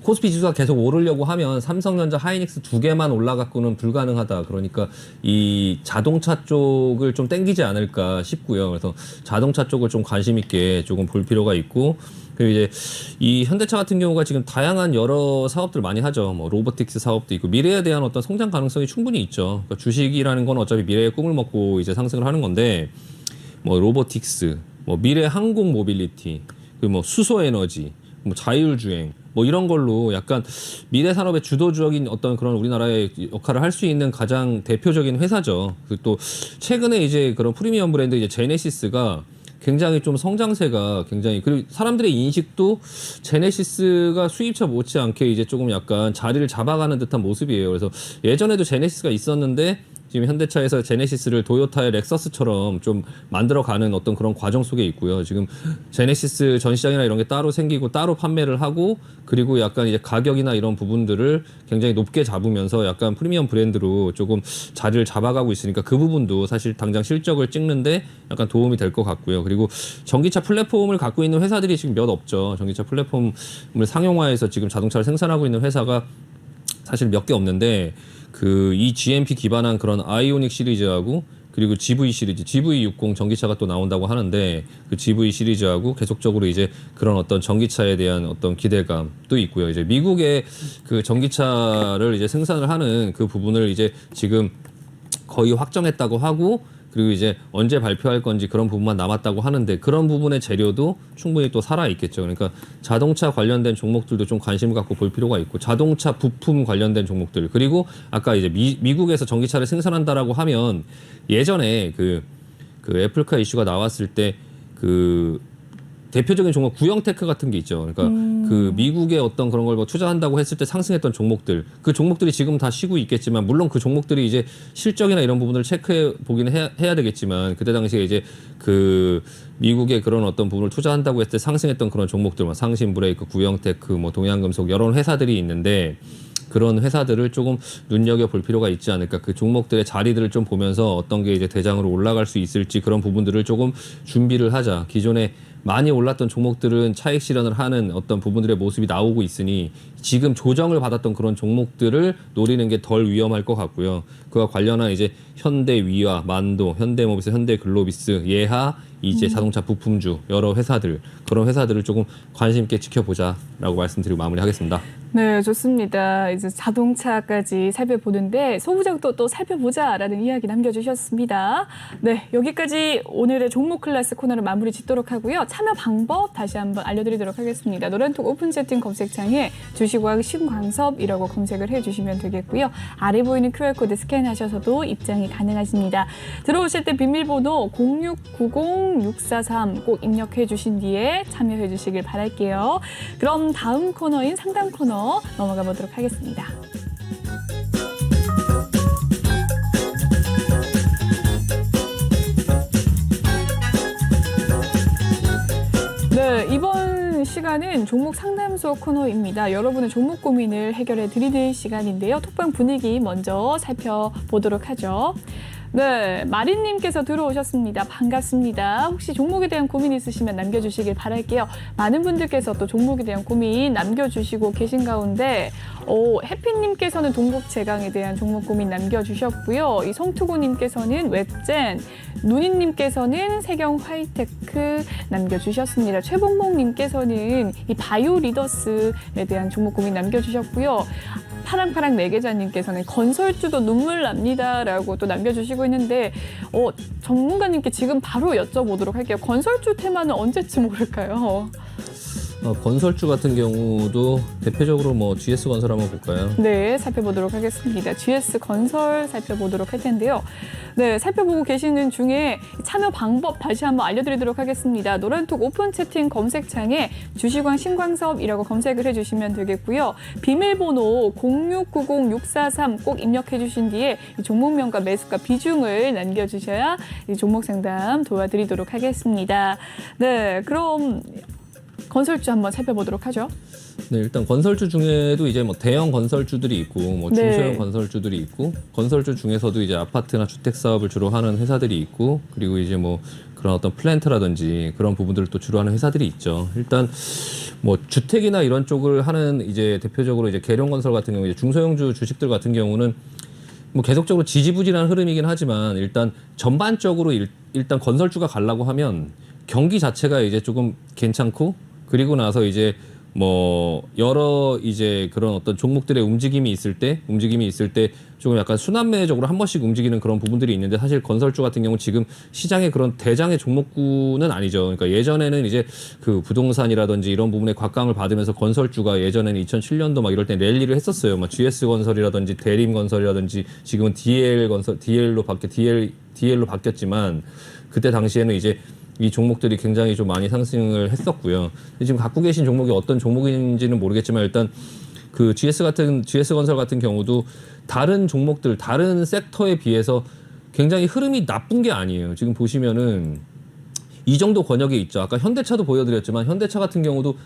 코스피 지수가 계속 오르려고 하면 삼성전자, 하이닉스 두 개만 올라갖고는 불가능하다. 그러니까 이 자동차 쪽을 좀 땡기지 않을까 싶고요. 그래서 자동차 쪽을 좀 관심 있게 조금 볼 필요가 있고, 그리고 이제 이 현대차 같은 경우가 지금 다양한 여러 사업들 많이 하죠. 뭐 로보틱스 사업도 있고 미래에 대한 어떤 성장 가능성이 충분히 있죠. 그러니까 주식이라는 건 어차피 미래의 꿈을 먹고 이제 상승을 하는 건데, 뭐 로보틱스, 뭐 미래 항공 모빌리티, 그리고 뭐 수소 에너지, 뭐 자율주행, 뭐 이런 걸로 약간 미래 산업의 주도주역인 어떤 그런 우리나라의 역할을 할 수 있는 가장 대표적인 회사죠. 그리고 또 최근에 이제 그런 프리미엄 브랜드 이제 제네시스가 굉장히 좀 성장세가 굉장히, 그리고 사람들의 인식도 제네시스가 수입차 못지않게 이제 조금 약간 자리를 잡아가는 듯한 모습이에요. 그래서 예전에도 제네시스가 있었는데 지금 현대차에서 제네시스를 도요타의 렉서스처럼 좀 만들어가는 어떤 그런 과정 속에 있고요. 지금 제네시스 전시장이나 이런 게 따로 생기고 따로 판매를 하고, 그리고 약간 이제 가격이나 이런 부분들을 굉장히 높게 잡으면서 약간 프리미엄 브랜드로 조금 자리를 잡아가고 있으니까 그 부분도 사실 당장 실적을 찍는데 약간 도움이 될 것 같고요. 그리고 전기차 플랫폼을 갖고 있는 회사들이 지금 몇 없죠. 전기차 플랫폼을 상용화해서 지금 자동차를 생산하고 있는 회사가 사실 몇 개 없는데, 이 GMP 기반한 그런 아이오닉 시리즈하고 그리고 GV 시리즈, GV60 전기차가 또 나온다고 하는데, 그 GV 시리즈하고 계속적으로 이제 그런 어떤 전기차에 대한 어떤 기대감도 있고요. 이제 미국의 그 전기차를 이제 생산을 하는 그 부분을 이제 지금 거의 확정했다고 하고, 그리고 이제 언제 발표할 건지 그런 부분만 남았다고 하는데, 그런 부분의 재료도 충분히 또 살아 있겠죠. 그러니까 자동차 관련된 종목들도 좀 관심을 갖고 볼 필요가 있고, 자동차 부품 관련된 종목들, 그리고 아까 이제 미국에서 전기차를 생산한다라고 하면 예전에 그 애플카 이슈가 나왔을 때 그 대표적인 종목 구형테크 같은 게 있죠. 그러니까 그 미국의 어떤 그런 걸 뭐 투자한다고 했을 때 상승했던 종목들, 그 종목들이 지금 다 쉬고 있겠지만, 물론 그 종목들이 이제 실적이나 이런 부분을 체크해 보기는 해야 되겠지만, 그때 당시에 이제 그 미국의 그런 어떤 부분을 투자한다고 했을 때 상승했던 그런 종목들, 뭐 상신브레이크, 구형테크, 뭐 동양금속, 여러 회사들이 있는데, 그런 회사들을 조금 눈여겨 볼 필요가 있지 않을까. 그 종목들의 자리들을 좀 보면서 어떤 게 이제 대장으로 올라갈 수 있을지, 그런 부분들을 조금 준비를 하자. 기존에 많이 올랐던 종목들은 차익 실현을 하는 어떤 부분들의 모습이 나오고 있으니, 지금 조정을 받았던 그런 종목들을 노리는 게 덜 위험할 것 같고요. 그와 관련한 이제 현대위와 만도, 현대모비스, 현대글로비스, 예하, 이제 자동차 부품주 여러 회사들, 그런 회사들을 조금 관심 있게 지켜보자라고 말씀드리고 마무리하겠습니다. 네, 좋습니다. 이제 자동차까지 살펴보는데 소부장도 또 살펴보자라는 이야기 남겨주셨습니다. 네, 여기까지 오늘의 종목 클래스 코너를 마무리 짓도록 하고요. 참여 방법 다시 한번 알려드리도록 하겠습니다. 노란톡 오픈 채팅 검색창에 주식왕 신광섭이라고 검색을 해주시면 되겠고요. 아래 보이는 QR코드 스캔하셔서도 입장이 가능하십니다. 들어오실 때 비밀번호 0690643 꼭 입력해 주신 뒤에 참여해 주시길 바랄게요. 그럼 다음 코너인 상담 코너 넘어가 보도록 하겠습니다. 네, 이번 시간은 종목 상담소 코너입니다. 여러분의 종목 고민을 해결해 드리는 시간인데요. 톡방 분위기 먼저 살펴보도록 하죠. 네, 마린님께서 들어오셨습니다. 반갑습니다. 혹시 종목에 대한 고민 있으시면 남겨주시길 바랄게요. 많은 분들께서 또 종목에 대한 고민 남겨주시고 계신 가운데 해피님께서는 동국제강에 대한 종목 고민 남겨주셨고요. 이 성투고님께서는 웹젠, 누니님께서는 세경 화이테크 남겨주셨습니다. 최봉목님께서는 이 바이오 리더스에 대한 종목 고민 남겨주셨고요. 파랑파랑 매계자님께서는 건설주도 눈물 납니다라고 또 남겨주시고 있는데 전문가님께 지금 바로 여쭤보도록 할게요. 건설주 테마는 언제쯤 오를까요? 건설주 같은 경우도 대표적으로 뭐 GS건설 한번 볼까요? 네, 살펴보도록 하겠습니다. GS건설 살펴보도록 할 텐데요. 네, 살펴보고 계시는 중에 참여 방법 다시 한번 알려드리도록 하겠습니다. 노란톡 오픈 채팅 검색창에 주식왕 신광섭이라고 검색을 해주시면 되겠고요. 비밀번호 0690643 꼭 입력해 주신 뒤에 이 종목명과 매수가 비중을 남겨주셔야 이 종목 상담 도와드리도록 하겠습니다. 네, 그럼 건설주 한번 살펴보도록 하죠. 네, 일단 건설주 중에도 이제 뭐 대형 건설주들이 있고 뭐 중소형 건설주들이 있고, 건설주 중에서도 이제 아파트나 주택 사업을 주로 하는 회사들이 있고, 그리고 이제 뭐 그런 어떤 플랜트라든지 그런 부분들을 또 주로 하는 회사들이 있죠. 일단 뭐 주택이나 이런 쪽을 하는 이제 대표적으로 이제 계룡건설 같은 경우 이제 중소형주 주식들 같은 경우는 뭐 계속적으로 지지부진한 흐름이긴 하지만 일단 전반적으로 일단 건설주가 가려고 하면 경기 자체가 이제 조금 괜찮고 그리고 나서 이제 뭐 여러 이제 그런 어떤 종목들의 움직임이 있을 때 조금 약간 순환매적으로 한 번씩 움직이는 그런 부분들이 있는데 사실 건설주 같은 경우 지금 시장의 그런 대장의 종목군은 아니죠. 그러니까 예전에는 이제 그 부동산이라든지 이런 부분에 곽강을 받으면서 건설주가 예전에는 2007년도 막 이럴 때 랠리를 했었어요. 막 GS 건설이라든지 대림 건설이라든지 지금은 DL 건설 DL로 바뀌었지만 그때 당시에는 이제 이 종목들이 굉장히 좀 많이 상승을 했었고요. 지금 갖고 계신 종목이 어떤 종목인지는 모르겠지만 일단 그 GS 건설 같은 경우도 다른 종목들, 다른 섹터에 비해서 굉장히 흐름이 나쁜 게 아니에요. 지금 보시면은 이 정도 권역에 있죠. 아까 현대차도 보여드렸지만 현대차 같은 경우도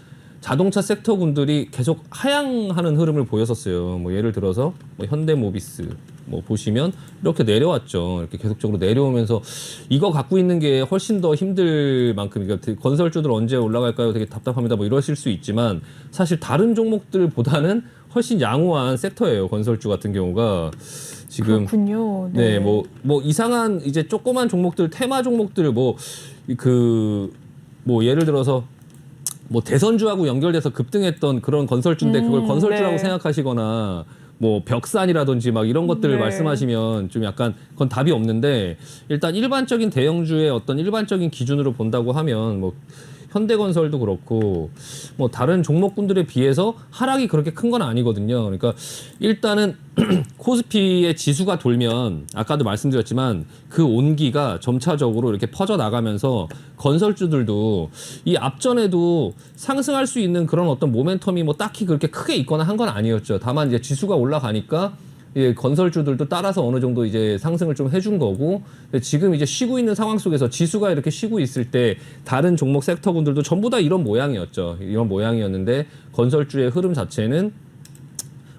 자동차 섹터군들이 계속 하향하는 흐름을 보였었어요. 뭐 예를 들어서 뭐 현대모비스 뭐 보시면 이렇게 내려왔죠. 이렇게 계속적으로 내려오면서 이거 갖고 있는 게 훨씬 더 힘들 만큼 그러니까 건설주들 언제 올라갈까요? 되게 답답합니다. 뭐 이러실 수 있지만 사실 다른 종목들보다는 훨씬 양호한 섹터예요. 건설주 같은 경우가 지금 그렇군요. 네, 뭐 이상한 이제 조그만 종목들 테마 종목들 뭐 예를 들어서 뭐 대선주하고 연결돼서 급등했던 그런 건설주인데 그걸 건설주라고 네. 생각하시거나 뭐 벽산이라든지 막 이런 것들을 네. 말씀하시면 좀 약간 그건 답이 없는데 일단 일반적인 대형주의 어떤 일반적인 기준으로 본다고 하면 뭐 현대건설도 그렇고 뭐 다른 종목군들에 비해서 하락이 그렇게 큰 건 아니거든요. 그러니까 일단은 코스피의 지수가 돌면 아까도 말씀드렸지만 그 온기가 점차적으로 이렇게 퍼져 나가면서 건설주들도 이 앞전에도 상승할 수 있는 그런 어떤 모멘텀이 뭐 딱히 그렇게 크게 있거나 한 건 아니었죠. 다만 이제 지수가 올라가니까 예, 건설주들도 따라서 어느 정도 이제 상승을 좀 해준 거고 지금 이제 쉬고 있는 상황 속에서 지수가 이렇게 쉬고 있을 때 다른 종목 섹터군들도 전부 다 이런 모양이었죠. 이런 모양이었는데 건설주의 흐름 자체는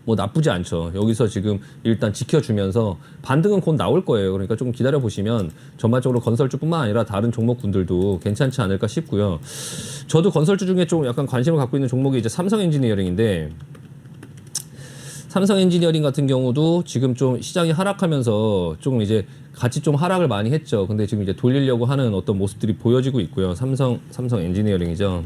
뭐 나쁘지 않죠. 여기서 지금 일단 지켜주면서 반등은 곧 나올 거예요. 그러니까 조금 기다려 보시면 전반적으로 건설주뿐만 아니라 다른 종목군들도 괜찮지 않을까 싶고요. 저도 건설주 중에 좀 약간 관심을 갖고 있는 종목이 이제 삼성 엔지니어링인데 삼성 엔지니어링 같은 경우도 지금 좀 시장이 하락하면서 조금 이제 같이 좀 하락을 많이 했죠. 근데 지금 이제 돌리려고 하는 어떤 모습들이 보여지고 있고요. 삼성 엔지니어링이죠.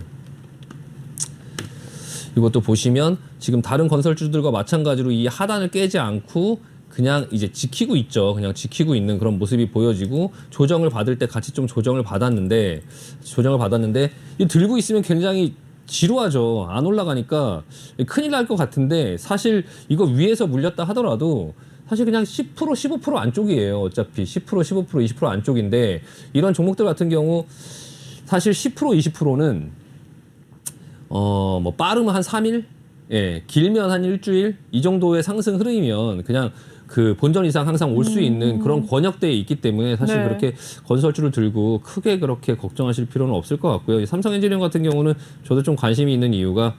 이것도 보시면 지금 다른 건설주들과 마찬가지로 이 하단을 깨지 않고 그냥 이제 지키고 있죠. 그냥 지키고 있는 그런 모습이 보여지고 조정을 받을 때 같이 좀 조정을 받았는데 이 들고 있으면 굉장히 지루하죠. 안 올라가니까 큰일 날 것 같은데 사실 이거 위에서 물렸다 하더라도 사실 그냥 10% 15% 안쪽이에요. 어차피 10% 15% 20% 안쪽인데 이런 종목들 같은 경우 사실 10% 20%는 뭐 빠르면 한 3일, 예, 길면 한 일주일 이 정도의 상승 흐름이면 그냥 그 본전 이상 항상 올 수 있는 그런 권역대에 있기 때문에 사실 네. 그렇게 건설주를 들고 크게 그렇게 걱정하실 필요는 없을 것 같고요. 삼성 엔지니어링 같은 경우는 저도 좀 관심이 있는 이유가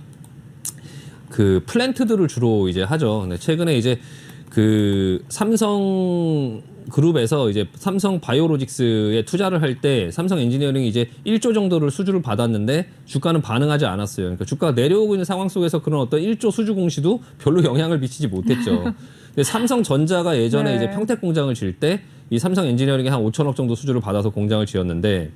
그 플랜트들을 주로 이제 하죠. 근데 최근에 이제 그 삼성 그룹에서 이제 삼성 바이오로직스에 투자를 할 때 삼성 엔지니어링이 이제 1조 정도를 수주를 받았는데 주가는 반응하지 않았어요. 그러니까 주가가 내려오고 있는 상황 속에서 그런 어떤 1조 수주 공시도 별로 영향을 미치지 못했죠. 근데 삼성전자가 예전에 네. 이제 평택 공장을 지을 때 이 삼성 엔지니어링이 한 5천억 정도 수주를 받아서 공장을 지었는데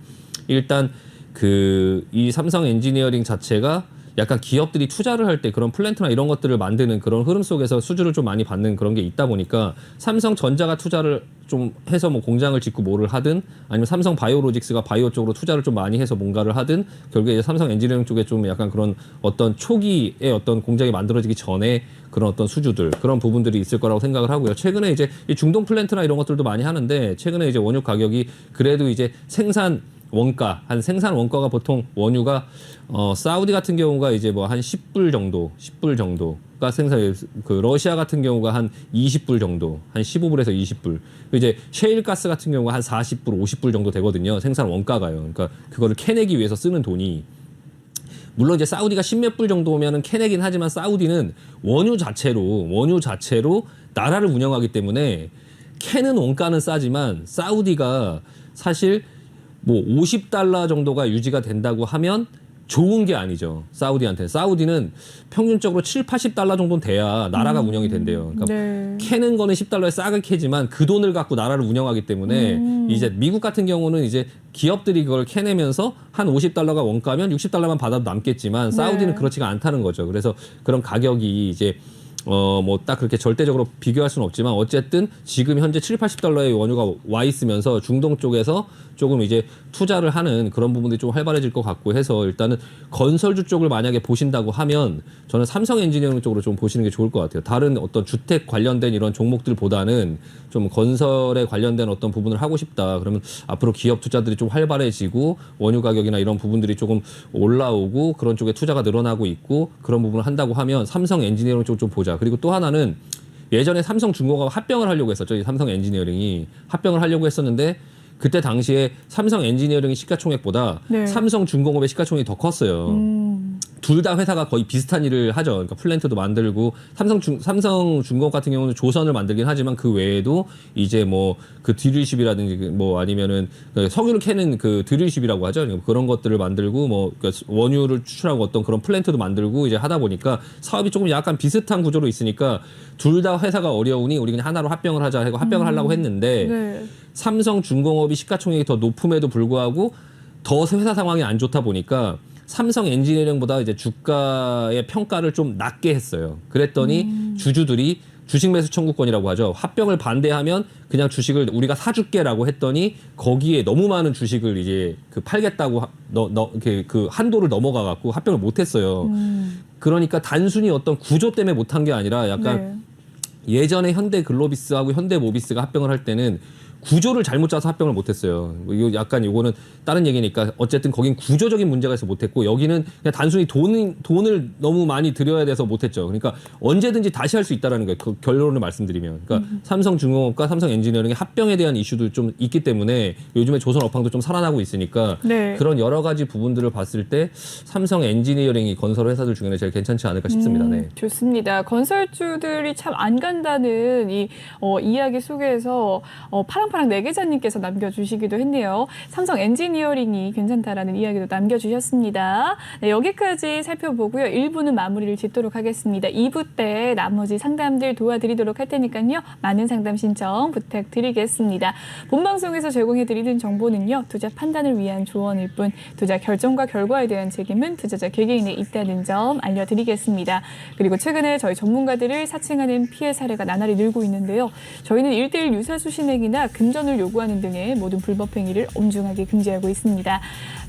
일단 그 이 삼성 엔지니어링 자체가 약간 기업들이 투자를 할 때 그런 플랜트나 이런 것들을 만드는 그런 흐름 속에서 수주를 좀 많이 받는 그런 게 있다 보니까 삼성전자가 투자를 좀 해서 뭐 공장을 짓고 뭐를 하든 아니면 삼성 바이오로직스가 바이오 쪽으로 투자를 좀 많이 해서 뭔가를 하든 결국에 이제 삼성 엔지니어링 쪽에 좀 약간 그런 어떤 초기에 어떤 공장이 만들어지기 전에 그런 어떤 수주들 그런 부분들이 있을 거라고 생각을 하고요. 최근에 이제 이 중동 플랜트나 이런 것들도 많이 하는데 최근에 이제 원유 가격이 그래도 이제 생산 원가가 보통 원유가 사우디 같은 경우가 이제 뭐 한 10불 정도가 생산 그 러시아 같은 경우가 한 20불 정도 한 15불에서 20불 이제 셰일 가스 같은 경우가 한 40불 50불 정도 되거든요. 생산 원가가요. 그러니까 그거를 캐내기 위해서 쓰는 돈이 물론 이제 사우디가 10몇 불 정도면은 캐내긴 하지만 사우디는 원유 자체로 나라를 운영하기 때문에 캐는 원가는 싸지만 사우디가 사실 뭐 50달러 정도가 유지가 된다고 하면 좋은 게 아니죠. 사우디한테. 사우디는 평균적으로 7, 80달러 정도는 돼야 나라가 운영이 된대요. 그러니까 네. 캐는 거는 10달러에 싸게 캐지만 그 돈을 갖고 나라를 운영하기 때문에 이제 미국 같은 경우는 이제 기업들이 그걸 캐내면서 한 50달러가 원가면 60달러만 받아도 남겠지만 사우디는 네. 그렇지가 않다는 거죠. 그래서 그런 가격이 이제 뭐 딱 그렇게 절대적으로 비교할 수는 없지만 어쨌든 지금 현재 7, 80달러의 원유가 와 있으면서 중동 쪽에서 조금 이제 투자를 하는 그런 부분들이 좀 활발해질 것 같고 해서 일단은 건설주 쪽을 만약에 보신다고 하면 저는 삼성 엔지니어링 쪽으로 좀 보시는 게 좋을 것 같아요. 다른 어떤 주택 관련된 이런 종목들보다는 좀 건설에 관련된 어떤 부분을 하고 싶다. 그러면 앞으로 기업 투자들이 좀 활발해지고 원유 가격이나 이런 부분들이 조금 올라오고 그런 쪽에 투자가 늘어나고 있고 그런 부분을 한다고 하면 삼성 엔지니어링 쪽 좀 보자. 그리고 또 하나는 예전에 삼성중공업과 합병을 하려고 했었죠. 이 삼성 엔지니어링이 합병을 하려고 했었는데 그때 당시에 삼성 엔지니어링의 시가총액보다 네. 삼성중공업의 시가총액이 더 컸어요. 둘 다 회사가 거의 비슷한 일을 하죠. 그러니까 플랜트도 만들고 삼성중공업 같은 경우는 조선을 만들긴 하지만 그 외에도 이제 뭐 그 드릴십이라든지 뭐 아니면은 그 석유를 캐는 그 드릴십이라고 하죠. 그런 것들을 만들고 뭐 그러니까 원유를 추출하고 어떤 그런 플랜트도 만들고 이제 하다 보니까 사업이 조금 약간 비슷한 구조로 있으니까 둘 다 회사가 어려우니 우리 그냥 하나로 합병을 하자 하고 합병을 하려고 했는데 네. 삼성중공업이 시가총액이 더 높음에도 불구하고 더 회사 상황이 안 좋다 보니까 삼성 엔지니어링보다 이제 주가의 평가를 좀 낮게 했어요. 그랬더니 주주들이 주식 매수 청구권이라고 하죠. 합병을 반대하면 그냥 주식을 우리가 사줄게라고 했더니 거기에 너무 많은 주식을 이제 그 팔겠다고 그 한도를 넘어가 갖고 합병을 못 했어요. 그러니까 단순히 어떤 구조 때문에 못한 게 아니라 약간 네. 예전에 현대글로비스하고 현대모비스가 합병을 할 때는 구조를 잘못 짜서 합병을 못했어요. 이거 약간 이거는 다른 얘기니까 어쨌든 거긴 구조적인 문제가 있어서 못했고 여기는 그냥 단순히 돈을 너무 많이 들여야 돼서 못했죠. 그러니까 언제든지 다시 할 수 있다라는 거예요. 그 결론을 말씀드리면. 그러니까 삼성중공업과 삼성엔지니어링의 합병에 대한 이슈도 좀 있기 때문에 요즘에 조선업황도 좀 살아나고 있으니까 네. 그런 여러 가지 부분들을 봤을 때 삼성엔지니어링이 건설 회사들 중에는 제일 괜찮지 않을까 싶습니다. 네. 좋습니다. 건설주들이 참 안 간다는 이 이야기 속에서 파랑파랑 내계자님께서 남겨주시기도 했네요. 삼성 엔지니어링이 괜찮다라는 이야기도 남겨주셨습니다. 네, 여기까지 살펴보고요. 1부는 마무리를 짓도록 하겠습니다. 2부 때 나머지 상담들 도와드리도록 할 테니까요. 많은 상담 신청 부탁드리겠습니다. 본방송에서 제공해드리는 정보는요. 투자 판단을 위한 조언일 뿐 투자 결정과 결과에 대한 책임은 투자자 개개인에 있다는 점 알려드리겠습니다. 그리고 최근에 저희 전문가들을 사칭하는 피해 사례가 나날이 늘고 있는데요. 저희는 1:1 유사수 신행이나 금전을 요구하는 등의 모든 불법 행위를 엄중하게 금지하고 있습니다.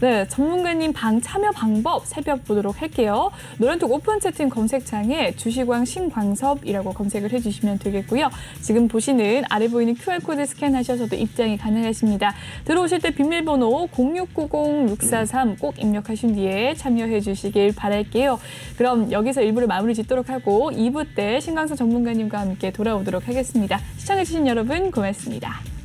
네, 전문가님 방 참여 방법 살펴보도록 할게요. 노란톡 오픈 채팅 검색창에 주식왕 신광섭이라고 검색을 해주시면 되겠고요. 지금 보시는 아래 보이는 QR코드 스캔하셔서도 입장이 가능하십니다. 들어오실 때 비밀번호 0690-643 꼭 입력하신 뒤에 참여해 주시길 바랄게요. 그럼 여기서 1부를 마무리 짓도록 하고 2부 때 신광섭 전문가님과 함께 돌아오도록 하겠습니다. 시청해주신 여러분 고맙습니다.